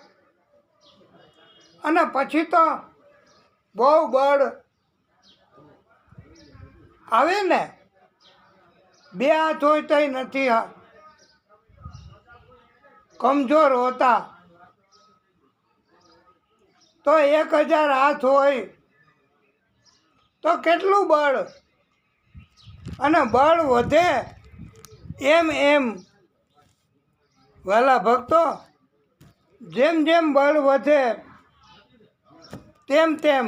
અને પછી તો બહુ બળ આવે ને, 2 હાથ હોય તોય નથી, કમજોર હોતા. તો 1000 હાથ હોય તો કેટલું બળ, અને બળ વધે એમ વાલા ભક્તો, જેમ જેમ બળ વધે તેમ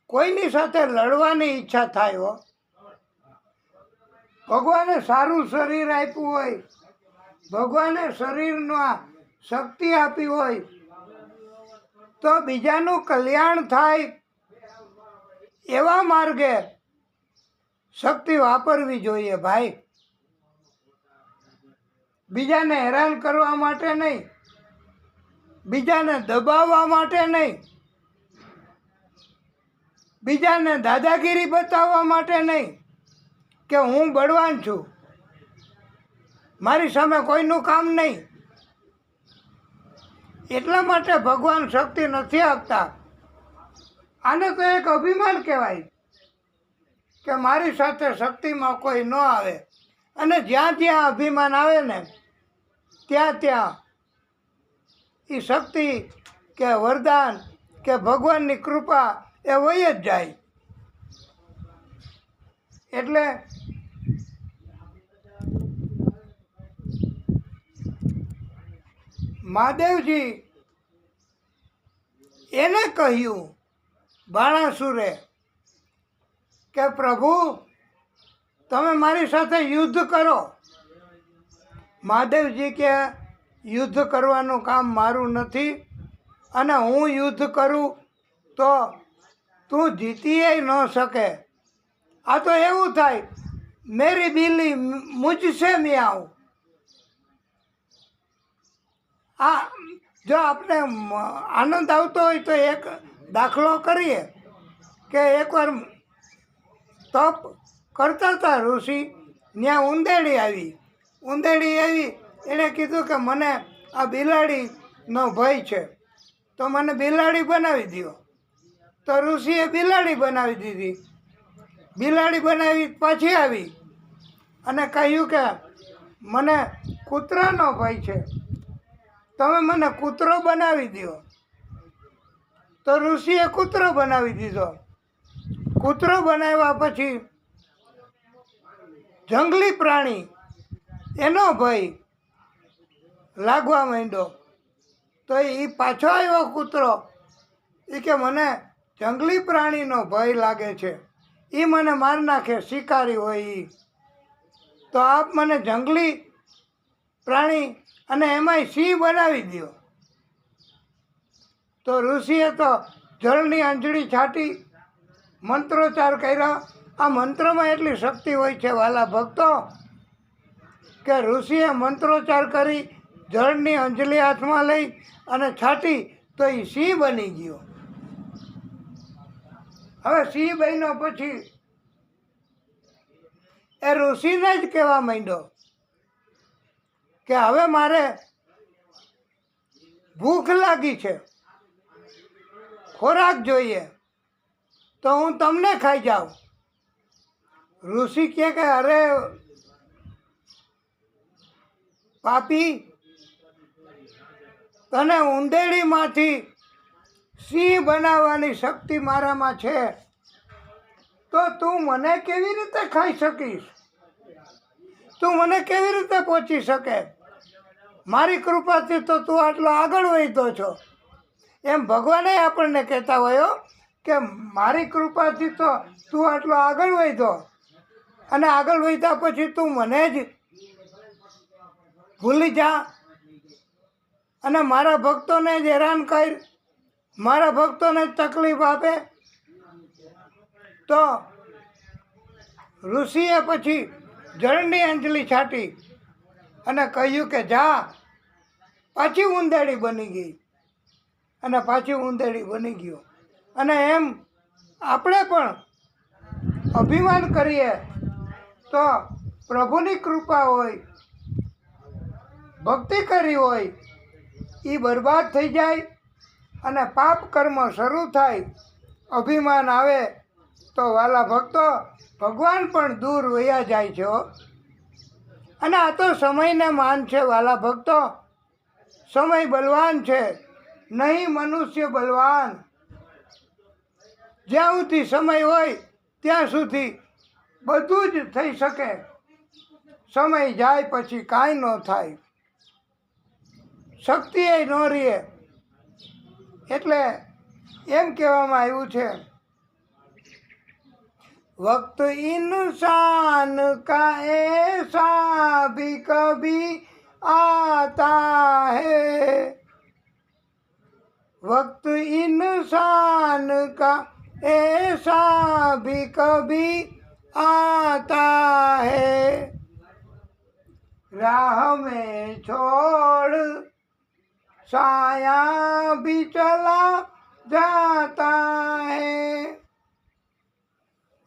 કોઈની સાથે લડવાની ઈચ્છા થાય. ભગવાને સારું શરીર આપ્યું હોય, ભગવાને શરીરમાં શક્તિ આપી હોય તો બીજાનું કલ્યાણ થાય એવા માર્ગે શક્તિ વાપરવી જોઈએ ભાઈ. બીજાને હેરાન કરવા માટે નહીં, બીજાને દબાવવા માટે નહીં, બીજાને દાદાગીરી બતાવવા માટે નહીં, કે હું બળવાન છું, મારી સામે કોઈનું કામ નહીં, એટલા માટે ભગવાન શક્તિ નથી આપતા. આને તો એક અભિમાન કહેવાય કે મારી સાથે શક્તિમાં કોઈ ન આવે. અને જ્યાં જ્યાં અભિમાન આવે ને ત્યાં ત્યાં એ શક્તિ કે વરદાન કે ભગવાનની કૃપા એ વહી જ જાય. એટલે મહાદેવજી એને કહ્યું બાણાસુરે કે પ્રભુ તમે મારી સાથે યુદ્ધ કરો. મહાદેવજી કે યુદ્ધ કરવાનું કામ મારું નથી, અને હું યુદ્ધ કરું તો તું જીતીએ ન શકે. આ તો એવું થાય મેરી બિલ્લી મુझसे મિયાઉ. આ જો આપણે આનંદ આવતો હોય તો એક દાખલો કરીએ કે એકવાર તપ કરતા હતા ઋષિ, ત્યાં ઉંદેડી આવી. એણે કીધું કે મને આ બિલાડીનો ભય છે, તો મને બિલાડી બનાવી દો. તો ઋષિએ બિલાડી બનાવી દીધી. બિલાડી બનાવી પાછી આવી અને કહ્યું કે મને કૂતરાનો ભય છે, તમે મને કૂતરો બનાવી દો. તો ઋષિએ કૂતરો બનાવી દીધો. કૂતરો બનાવ્યા પછી જંગલી પ્રાણી એનો ભય લાગવા માંડ્યો. તો એ પાછો આવ્યો કૂતરો, એ કે મને જંગલી પ્રાણીનો ભય લાગે છે, એ મને મારી નાખે, શિકારી હોય એ. તો આપ મને જંગલી પ્રાણી અને એમાંય સિંહ બનાવી દો. તો ઋષિએ તો જળની અંજળી છાંટી મંત્રોચ્ચાર કર્યા. આ મંત્રમાં એટલી શક્તિ હોય છે વાલા ભક્તો કે ઋષિએ મંત્રોચ્ચાર કરી જળની અંજલી હાથમાં લઈ અને છાંટી તો એ સિંહ બની ગયો. હવે સિંહ બન્યો પછી એ ઋષિને જ કહેવા માંડ્યો કે હવે મારે ભૂખ લાગી છે, ખોરાક જોઈએ, તો હું તમને ખાઈ જાઉં. ઋષિ કહે કે અરે પાપી, તને ઉંદેડીમાંથી સિંહ બનાવવાની શક્તિ મારામાં છે, તો તું મને કેવી રીતે ખાઈ શકીશ? તું મને કેવી રીતે પહોંચી શકે? મારી કૃપાથી તો તું આટલો આગળ વધ્યો છો. એમ ભગવાને આપણને કહેતા હોય કે મારી કૃપાથી તો તું આટલો આગળ વધ્યો, અને આગળ વધ્યા પછી તું મને જ ભૂલી જા અને મારા ભક્તોને જ હેરાન કર, મારા ભક્તોને જ તકલીફ આપે. તો ઋષિએ પછી જળની અંજલી છાંટી અને કહ્યું કે જા. પાછી ઉંદેડી બની ગઈ અને પાછી ઉંદેડી બની ગયો. અને એમ આપણે પણ અભિમાન કરીએ તો પ્રભુની કૃપા હોય, ભક્તિ કરી હોય એ બરબાદ થઈ જાય અને પાપ કર્મ શરૂ થાય. અભિમાન આવે તો વાલા ભક્તો ભગવાન પણ દૂર વયા જાય છે. અને આ તો સમયને માન છે વાલા ભક્તો. સમય બલવાન છે, નહીં મનુષ્ય બલવાન. જ્યાં સુધી સમય હોય ત્યાં સુધી બધું જ થઈ શકે. સમય જાય પછી કાંઈ ન થાય, શક્તિ એ ન રહે. એટલે એમ કહેવામાં આવ્યું છે वक्त इंसान का ऐसा भी कभी आता है, वक्त इंसान का ऐसा भी कभी आता है, राह में छोड़ साया भी चला जाता है.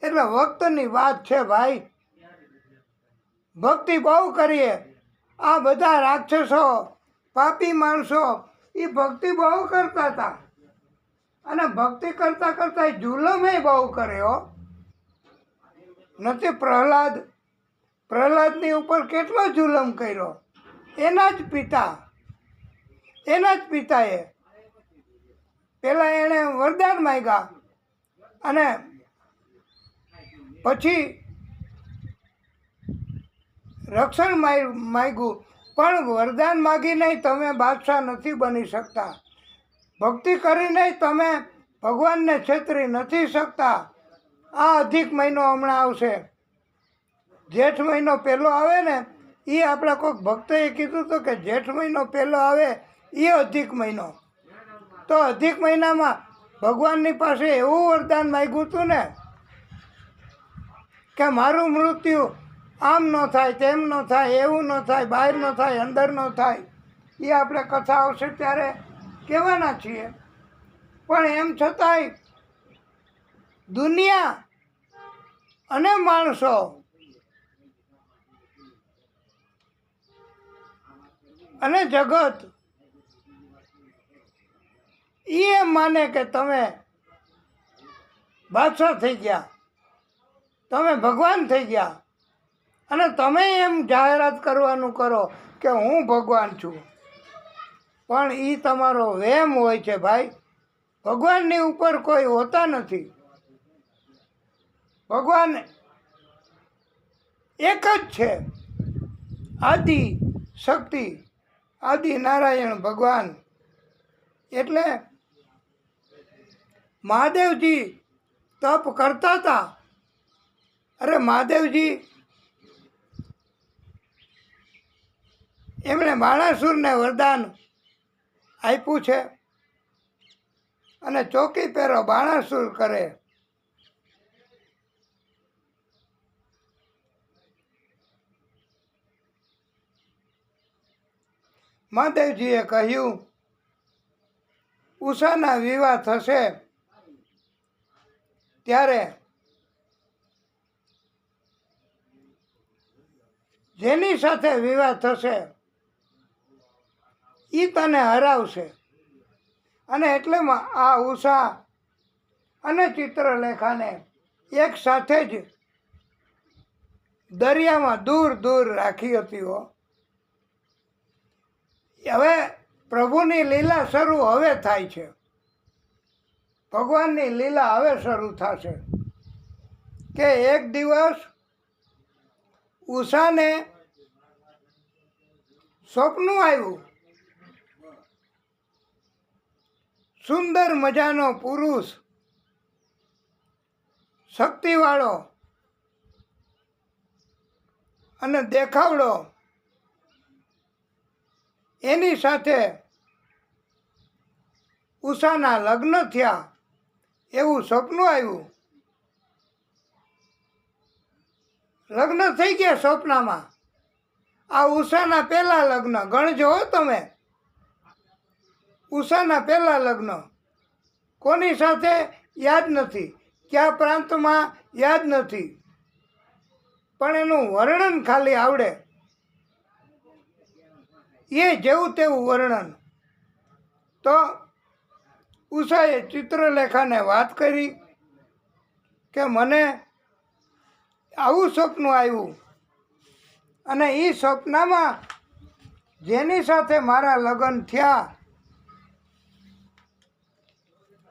એટલે વક્તની વાત છે ભાઈ. ભક્તિ બહુ કરીએ. આ બધા રાક્ષસો પાપી માણસો એ ભક્તિ બહુ કરતા હતા, અને ભક્તિ કરતાં કરતાં જુલમે બહુ કર્યો. નથી પ્રહલાદની ઉપર કેટલો જુલમ કર્યો. એના જ પિતાએ પહેલાં એણે વરદાન માંગ્યા અને પછી રક્ષણ માંગ્યું. પણ વરદાન માગીને તમે બાદશાહ નથી બની શકતા. ભક્તિ કરીને તમે ભગવાનને છેતરી નથી શકતા. આ અધિક મહિનો હમણાં આવશે, જેઠ મહિનો પહેલો આવે ને, એ આપણા કોઈક ભક્તએ કીધું હતું કે જેઠ મહિનો પહેલો આવે એ અધિક મહિનો. તો અધિક મહિનામાં ભગવાનની પાસે એવું વરદાન માંગ્યું હતું ને કે મારું મૃત્યુ આમ ન થાય, તેમ ન થાય, એવું ન થાય, બહાર ન થાય, અંદર ન થાય. એ આપણે કથા આવશે ત્યારે કહેવાના છીએ. પણ એમ છતાંય દુનિયા અને માણસો અને જગત એ એમ માને કે તમે બાદશાહ થઈ ગયા, તમે ભગવાન થઈ ગયા, અને તમે એમ જાહેરાત કરવાનું કરો કે હું ભગવાન છું. પણ એ તમારો વહેમ હોય છે ભાઈ. ભગવાનની ઉપર કોઈ હોતા નથી. ભગવાન એક જ છે, આદિ શક્તિ, આદિ નારાયણ ભગવાન. એટલે મહાદેવજી તપ કરતા હતા. અરે મહાદેવજી એમણે બાણાસુરને વરદાન આપ્યું છે, અને ચોકી પહેરો બાણાસુર કરે. મહાદેવજીએ કહ્યું ઉષાના વિવાહ થશે ત્યારે જેની સાથે વિવાહ થશે એ તને હરાવશે. અને એટલે આ ઉષા અને ચિત્રલેખાને એક સાથે જ દરિયામાં દૂર દૂર રાખી હતી. હવે પ્રભુની લીલા શરૂ હવે થાય છે. ભગવાનની લીલા હવે શરૂ થશે કે એક દિવસ ઉષાને સ્વપ્ન આવ્યું. સુંદર મજાનો પુરુષ, શક્તિવાળો અને દેખાવડો, એની સાથે ઉષાના લગ્ન થયા એવું સપનું આવ્યું. લગ્ન થઈ ગયા સપનામાં. આ ઉષાના પહેલા લગ્ન ગણજો તમે. ઉષાના પહેલા લગ્ન કોની સાથે યાદ નથી, કયા પ્રાંતમાં યાદ નથી, પણ એનું વર્ણન ખાલી આવડે. એ જેવું તેવું વર્ણન. તો ઉષાએ ચિત્રલેખાને વાત કરી કે મને આવું સપનું આવ્યું, અને એ સપનામાં જેની સાથે મારા લગ્ન થયા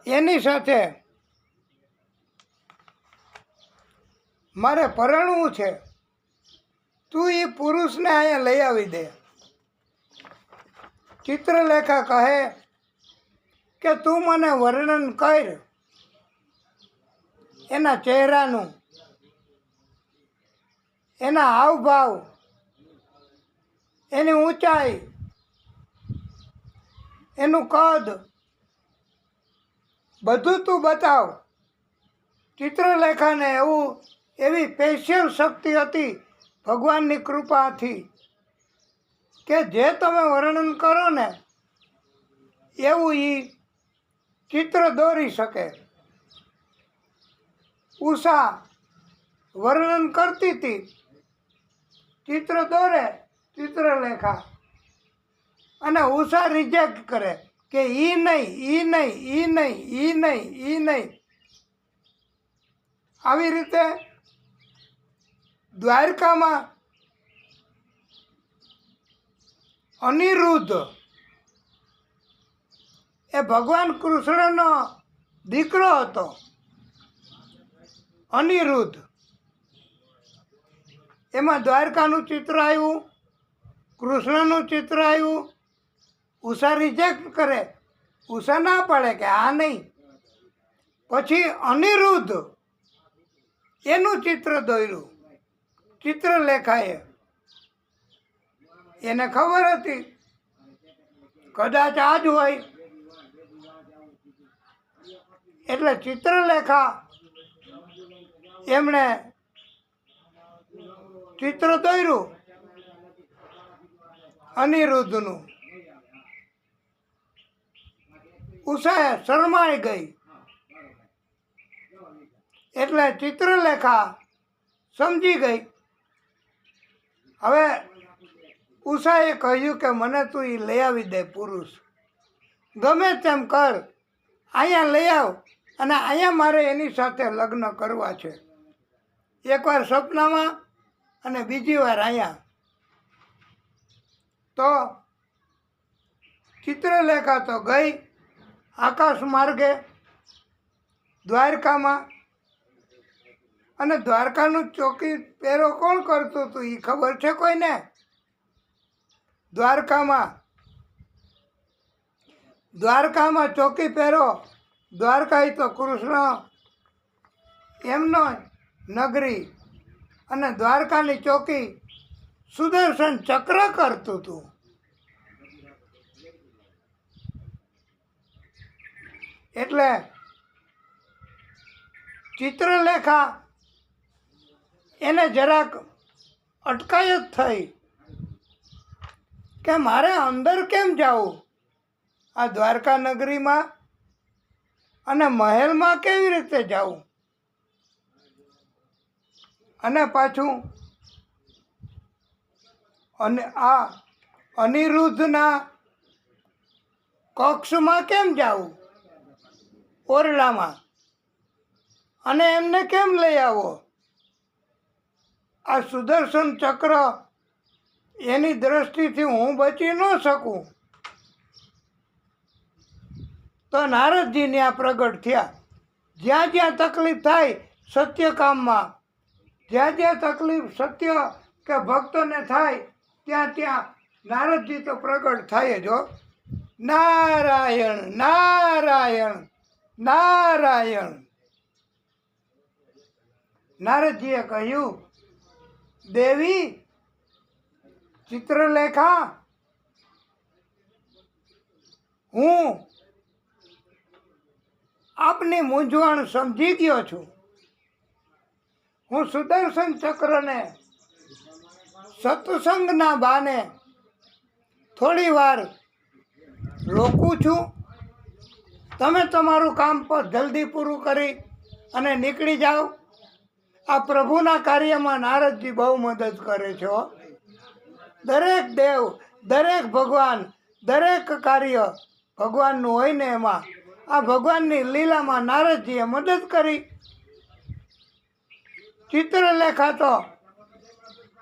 એની સાથે મારે પરણવું છે. તું એ પુરુષને અહીંયા લઈ આવી દે. ચિત્રલેખા કહે કે તું મને વર્ણન કર એના ચહેરાનું, એના હાવભાવ, એની ઊંચાઈ, એનું કદ, બધું તું બતાવ. ચિત્રલેખાને એવી સ્પેશિયલ શક્તિ હતી ભગવાનની કૃપાથી કે જે તમે વર્ણન કરો ને એવું એ ચિત્ર દોરી શકે. ઉષા વર્ણન કરતી હતી, ચિત્ર દોરે ચિત્રલેખા, અને ઉષા રિજેક્ટ કરે કે ઈ નહીં, ઈ નહીં, ઈ નહીં, ઈ નહીં, ઈ નહીં. આવી રીતે દ્વારકામાં અનિરુદ્ધ એ ભગવાન કૃષ્ણનો દીકરો હતો. અનિરુદ્ધ, એમાં દ્વારકાનું ચિત્ર આવ્યું, કૃષ્ણનું ચિત્ર આવ્યું. ઉષા રિજેક્ટ કરે, ઉષા ના પાડે કે આ નહીં. પછી અનિરુદ્ધ એનું ચિત્ર દોર્યું ચિત્રલેખાએ. એને ખબર હતી કદાચ આ જ હોય, એટલે ચિત્રલેખા એમણે ચિત્ર દોર્યું અનિરુદ્ધનું. ઉષાએ શરમાઈ ગઈ, એટલે ચિત્રલેખા સમજી ગઈ. હવે ઉષાએ કહ્યું કે મને તું એ લઈ આવી દે પુરુષ, ગમે તેમ કર, અહીંયા લઈ આવ, અને અહીંયા મારે એની સાથે લગ્ન કરવા છે. એકવાર સપનામાં અને બીજી વાર અહીંયા. તો ચિત્રલેખા તો ગઈ આકાશ માર્ગે દ્વારકામાં. અને દ્વારકાનું ચોકી પહેરો કોણ કરતું હતું એ ખબર છે કોઈને? દ્વારકામાં ચોકી પહેરો, દ્વારકા તો કૃષ્ણ એમનો નગરી, અને દ્વારકાની ચોકી સુદર્શન ચક્ર કરતું હતું. એટલે ચિત્રલેખા એને જરાક અટકાયત થઈ કે મારે અંદર કેમ જવું આ દ્વારકા નગરીમાં, અને મહેલમાં કેવી રીતે જવું. અને પાછું અને આ અનિરુદ્ધના કક્ષમાં કેમ જવું, ઓરડામાં, અને એમને કેમ લઈ આવો. આ સુદર્શન ચક્ર એની દ્રષ્ટિથી હું બચી ન શકું. તો નારદજી ત્યાં પ્રગટ થયા. જ્યાં જ્યાં તકલીફ થાય સત્ય કામમાં, જ્યાં જ્યાં તકલીફ સત્ય કે ભક્તોને થાય ત્યાં ત્યાં નારદજી તો પ્રગટ થાય જ હો. નારાયણ નારાયણ નારાયણ. નારદજીએ કહ્યું, દેવી ચિત્રલેખા, હું આપની મૂંઝવણ સમજી ગયો છું. હું સુદર્શન ચક્રને સત્સંગના બાને થોડી વાર રોકું છું. તમે તમારું કામ પર જલ્દી પૂરું કરી અને નીકળી જાઓ. આ પ્રભુના કાર્યમાં નારદજી બહુ મદદ કરે છે. દરેક દેવ, દરેક ભગવાન, દરેક કાર્ય ભગવાનનું હોય ને એમાં આ ભગવાનની લીલામાં નારદજીએ મદદ કરી. ચિત્રલેખા તો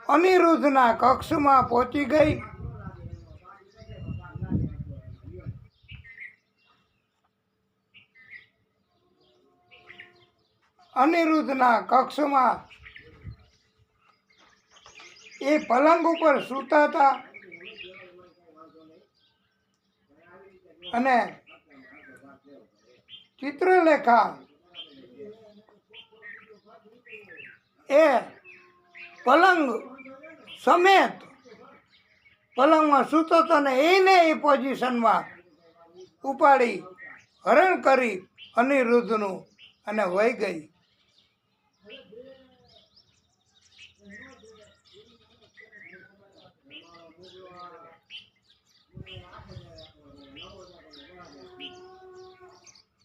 અનિરુદ્ધના કક્ષમાં પહોંચી ગઈ. અનિરુદ્ધના કક્ષમાં એ પલંગ ઉપર સૂતા હતા, અને ચિત્રલેખા એ પલંગ સમેત પલંગમાં સૂતો હતો ને એને એ પોઝિશનમાં ઉપાડી હરણ કરી અનિરુદ્ધનું અને વહી ગઈ.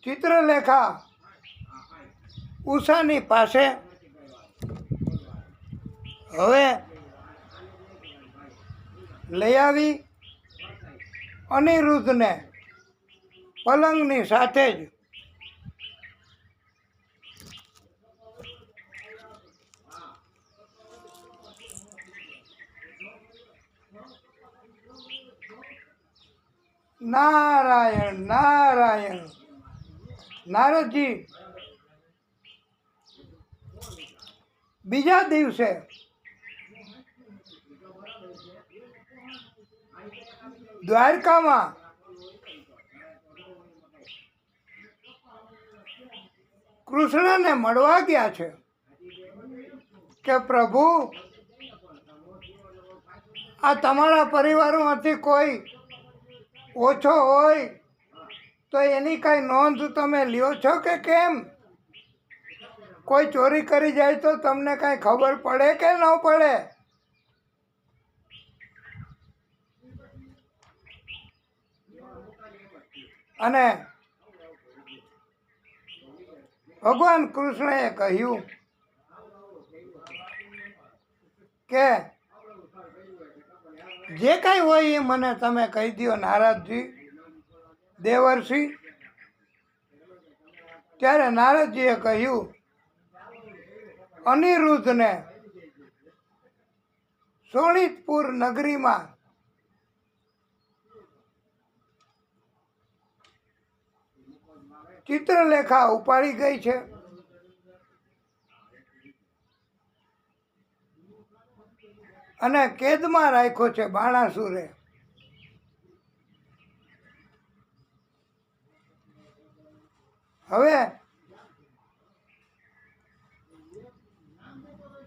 ચિત્રલેખા ઉષાની પાસે હવે લઈ આવી અનિરુદ્ધને પલંગની સાથે જ નારાયણ નારાયણ. નારદજી બીજા દિવસે દ્વારકામાં કૃષ્ણને મળવા ગયા છે કે પ્રભુ, આ તમારા પરિવારમાંથી કોઈ ઓછો હોય તો એની કાંઈ નોંધ તમે લ્યો છો કે કેમ? કોઈ ચોરી કરી જાય તો તમને કાંઈ ખબર પડે કે ન પડે? અને ભગવાન કૃષ્ણએ કહ્યું કે જે કાંઈ હોય એ મને તમે કહી દો નારદજી દેવર્ષિ. ત્યારે નારદજીએ કહ્યું, અનિરુદ્ધને શોણિતપુર નગરીમાં ચિત્રલેખા ઉપાડી ગઈ છે. અને કેદમાં રાખ્યો છે બાણાસુરે. હવે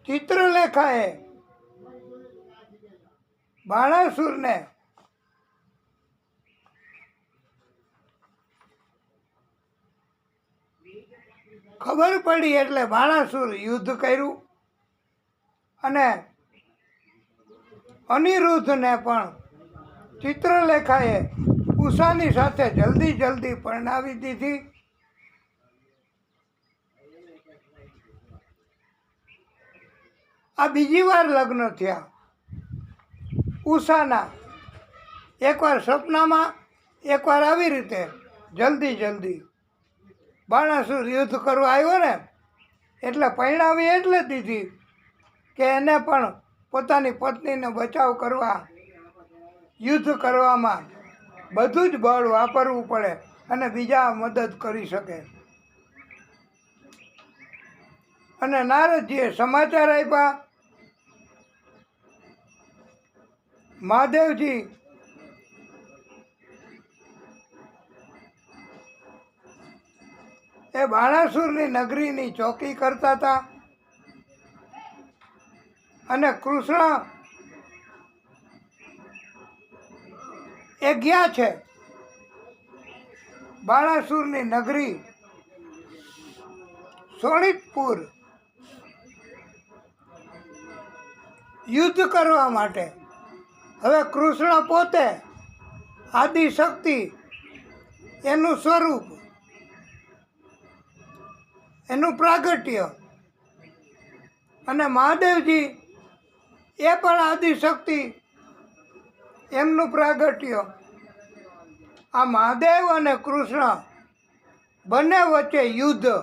ચિત્રલેખાએ બાણાસુરને ખબર પડી એટલે બાણાસુર યુદ્ધ કર્યું અને અનિરુદ્ધને પણ ચિત્રલેખાએ ઉષાની સાથે જલ્દી પરણાવી દીધી. આ બીજી વાર લગ્ન થયા ઉષાના. એકવાર સપનામાં, એકવાર આવી રીતે જલ્દી. બાણાસુર યુદ્ધ કરવા આવ્યો ને એટલે પરણાવી એટલે દીધી કે એને પણ પોતાની પત્નીનો બચાવ કરવા, યુદ્ધ કરવામાં બધું જ બળ વાપરવું પડે અને બીજા મદદ કરી શકે. અને નારદજીએ સમાચાર આપ્યા, મહાદેવજી એ બાણાસુરની નગરીની ચોકી કરતા હતા અને કૃષ્ણ એ ગયા છે બાણાસુરની નગરી શોણિતપુર યુદ્ધ કરવા માટે. હવે કૃષ્ણ પોતે આદિશક્તિ, એનું સ્વરૂપ, એનું પ્રાગટ્ય, અને મહાદેવજી એ પણ આદિશક્તિ, એમનું પ્રાગટ્ય. આ મહાદેવ અને કૃષ્ણ બંને વચ્ચે યુદ્ધ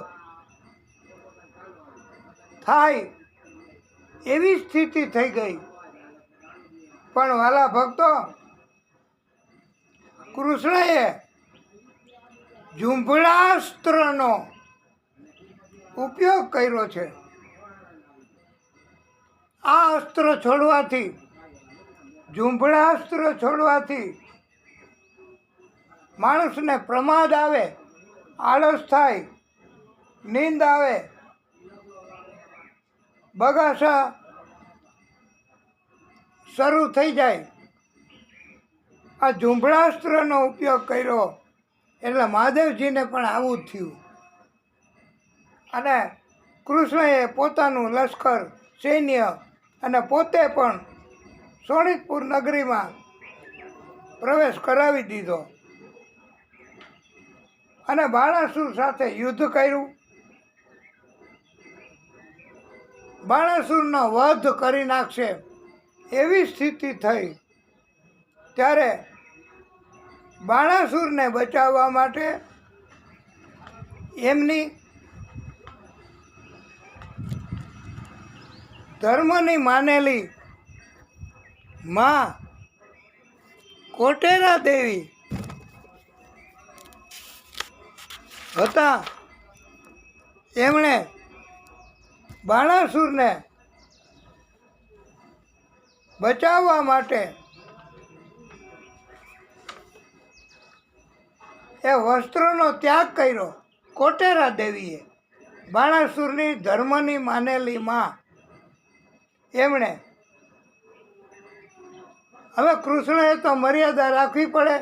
થાય એવી સ્થિતિ થઈ ગઈ. પણ વાલા ભક્તો, કૃષ્ણએ ઝુંભળાસ્ત્રનો ઉપયોગ કર્યો છે. આ અસ્ત્ર છોડવાથી, ઝુંભળાસ્ત્ર છોડવાથી માણસને પ્રમાદ આવે, આળસ થાય, નીંદ આવે, બગાસા શરૂ થઈ જાય. આ ઝુંભળાસ્ત્રનો ઉપયોગ કર્યો એટલે મહાદેવજીને પણ આવું જ થયું. અને કૃષ્ણએ પોતાનું લશ્કર, સૈન્ય અને પોતે પણ શોણિતપુર નગરીમાં પ્રવેશ કરાવી દીધો અને બાણાસુર સાથે યુદ્ધ કર્યું. બાણાસુરનો વધ કરી નાખશે એવી સ્થિતિ થઈ. ત્યારે બાણાસુરને બચાવવા માટે એમની ધર્મની માનેલી માં કોટેરા દેવી હતા. એમણે બાણાસુરને બચાવવા માટે એ વસ્ત્રોનો ત્યાગ કર્યો. કોટેરા દેવીએ, બાણાસુરની ધર્મની માનેલી માં, એમણે હવે કૃષ્ણએ તો મર્યાદા રાખવી પડે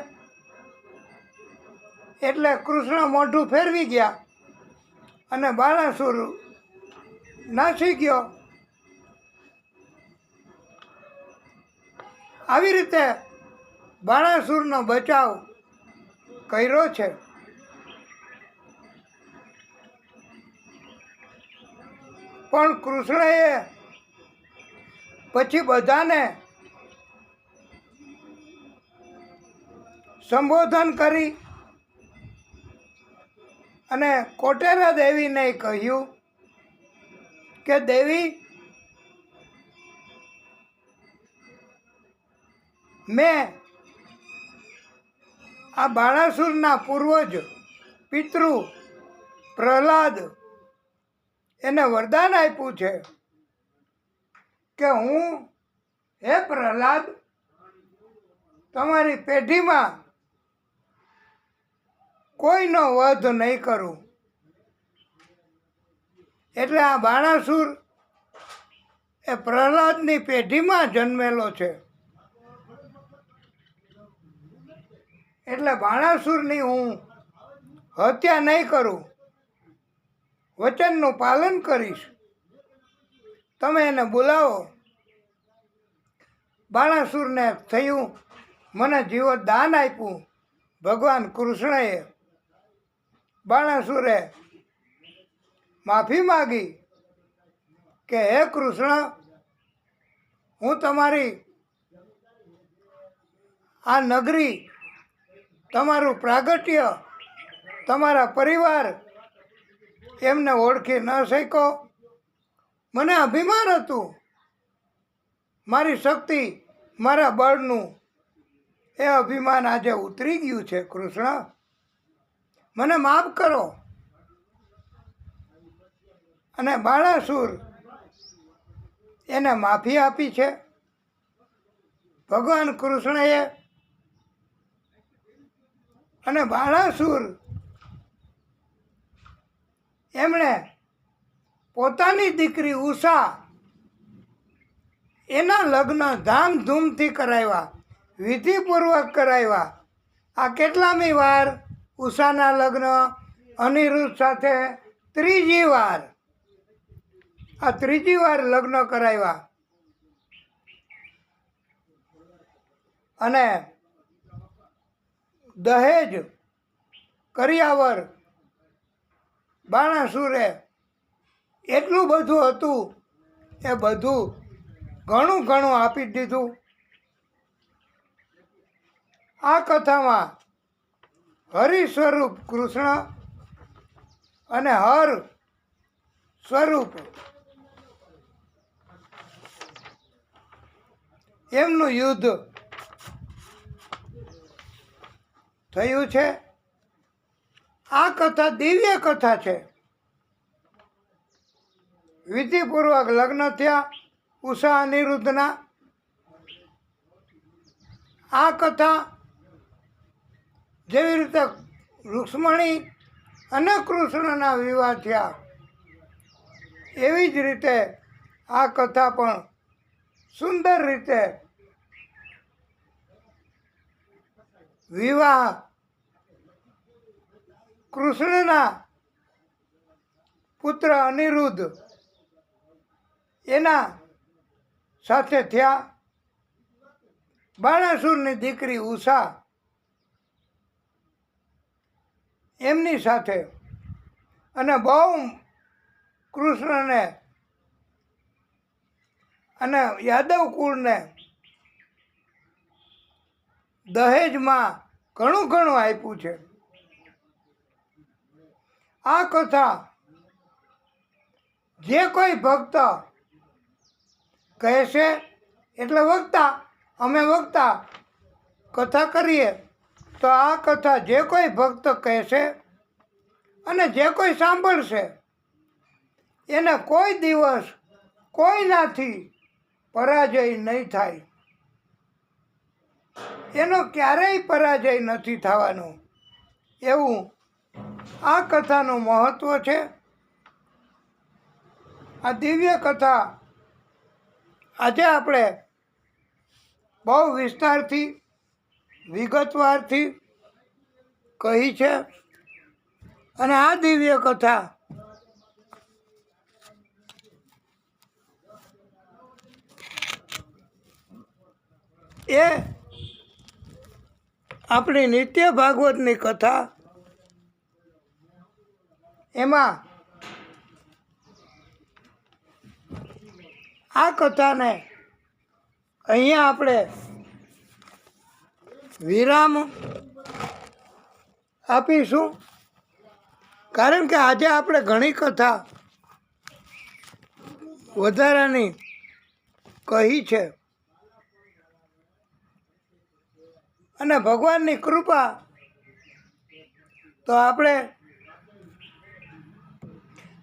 એટલે કૃષ્ણ મોઢું ફેરવી ગયા અને બાણાસુર નાસી ગયો. આવી રીતે બાણાસુરનો બચાવ કર્યો છે. પણ કૃષ્ણએ પછી બધાને સંબોધન કરી અને કોટેરા દેવીને કહ્યું કે દેવી, મેં આ બાણાસુરના પૂર્વજ પિતૃ પ્રહલાદ એને વરદાન આપ્યું છે કે હું, હે પ્રહલાદ, તમારી પેઢીમાં કોઈનો વધ નહીં કરું. એટલે આ બાણાસુર એ પ્રહલાદની પેઢીમાં જન્મેલો છે. એટલે બાણાસુરની હું હત્યા નહીં કરું, વચનનું પાલન કરીશ. તમે એને બોલાવો. બાણાસુરને થયું મને જીવતદાન આપ્યું ભગવાન કૃષ્ણએ. બાણાસુરે માફી માગી કે હે કૃષ્ણ, હું તમારી આ નગરી, તમારું પ્રાગટ્ય, તમારા પરિવાર એમને ઓળખી ન શક્યો. મને અભિમાન હતું, મારી શક્તિ, મારા બળનું એ અભિમાન આજે ઉતરી ગયું છે. કૃષ્ણ, મને માફ કરો. અને બાણાસુર એને માફી આપી છે. ભગવાન કૃષ્ણએ અને બાણાસુર એમણે પોતાની દીકરી ઉષા એના લગ્ન ધામધૂમથી કરાવ્યા, વિધિપૂર્વક કરાવ્યા. આ કેટલામી વાર ઉષાના લગ્ન અનિરુદ્ધ સાથે? ત્રીજી વાર. આ ત્રીજી વાર લગ્ન કરાવ્યા. અને દહેજ કરિયાવર બાણાસુરે એટલું બધું હતું, એ બધું ઘણું ઘણું આપી દીધું. આ કથામાં હરિ સ્વરૂપ કૃષ્ણ અને હર સ્વરૂપ એમનું યુદ્ધ થયું છે. આ કથા દિવ્ય કથા છે. વિધિપૂર્વક લગ્ન થયા ઉષા અનિરુદ્ધના. આ કથા જેવી રીતે રુક્ષ્મણી અને કૃષ્ણના વિવાહ થયા, એવી જ રીતે આ કથા પણ સુંદર રીતે વિવાહ કૃષ્ણના પુત્ર અનિરુદ્ધ એના સાથે થયા. બાણાસુરની દીકરી ઉષા એમની સાથે. અને બહુ કૃષ્ણને અને યાદવ કુળને દહેજમાં ઘણું ઘણું આપ્યું છે. આ કથા જે કોઈ ભક્ત કહેશે, એટલે વક્તા, અમે વક્તા કથા કરીએ, તો આ કથા જે કોઈ ભક્ત કહેશે અને જે કોઈ સાંભળશે એને કોઈ દિવસ કોઈનાથી પરાજય નહીં થાય. એનો ક્યારેય પરાજય નથી થવાનો. એવું આ કથાનું મહત્ત્વ છે. આ દિવ્ય કથા આજે આપણે બહુ વિસ્તારથી વિગતવારથી કહી છે. અને આ દિવ્ય કથા એ આપણી નિત્ય ભાગવતની કથા, એમાં આ કથાને અહીંયા આપણે વિરામ આપીશું. કારણ કે આજે આપણે ઘણી કથા વધારાની કહી છે અને ભગવાનની કૃપા તો આપણે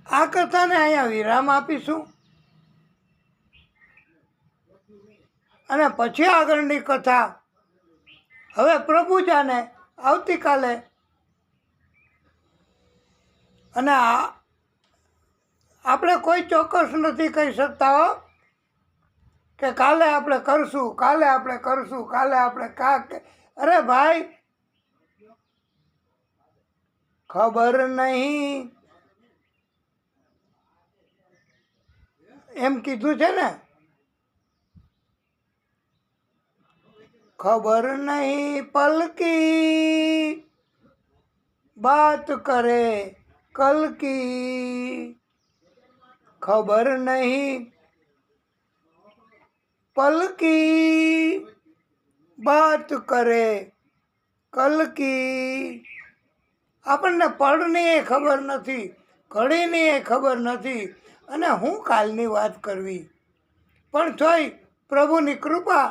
આ કથાને અહીંયા વિરામ આપીશું. અને પછી આગળની કથા હવે પ્રભુજાને આવતીકાલે, અને આપણે કોઈ ચોક્કસ નથી કહી શકતા હો કે કાલે આપણે કરશું, કાલે આપણે કરશું, કાલે આપણે અરે ભાઈ, ખબર નહીં એમ કીધું છે ને. ખબર નહીં પલકી બાત કરે કલ કી, ખબર નહીં પલકી બાત કરે કલ કી. આપણને પળની એ ખબર નથી, ઘડીની એ ખબર નથી, અને હું કાલની વાત કરવી. પણ તોય પ્રભુની કૃપા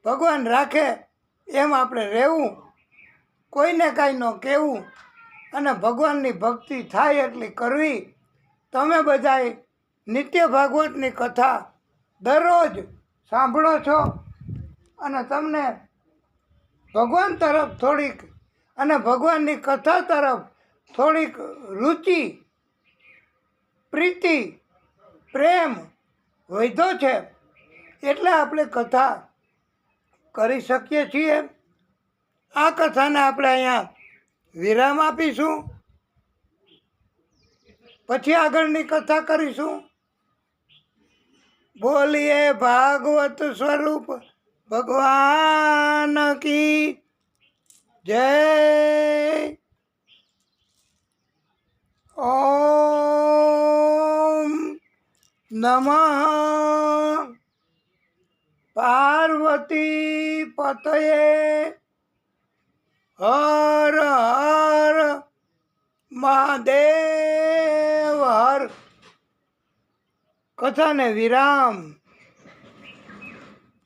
ભગવાન રાખે એમ આપણે રહેવું, કોઈને કાંઈ ન કહેવું, અને ભગવાનની ભક્તિ થાય એટલી કરવી. તમે બધાએ નિત્ય ભાગવતની કથા દરરોજ સાંભળો છો અને તમને ભગવાન તરફ થોડીક અને ભગવાનની કથા તરફ થોડીક રુચિ, પ્રીતિ, પ્રેમ વધ્યો છે. એટલે આપણે કથા કરી શકીએ છીએ. આ કથાને આપણે અહીંયા વિરામ આપીશું. પછી આગળની કથા કરીશું. બોલીએ ભાગવત સ્વરૂપ ભગવાન કી જય. ઓમ નમઃ પાર્વતી પતયે હર હર મહાદેવ હર. કથાને વિરામ.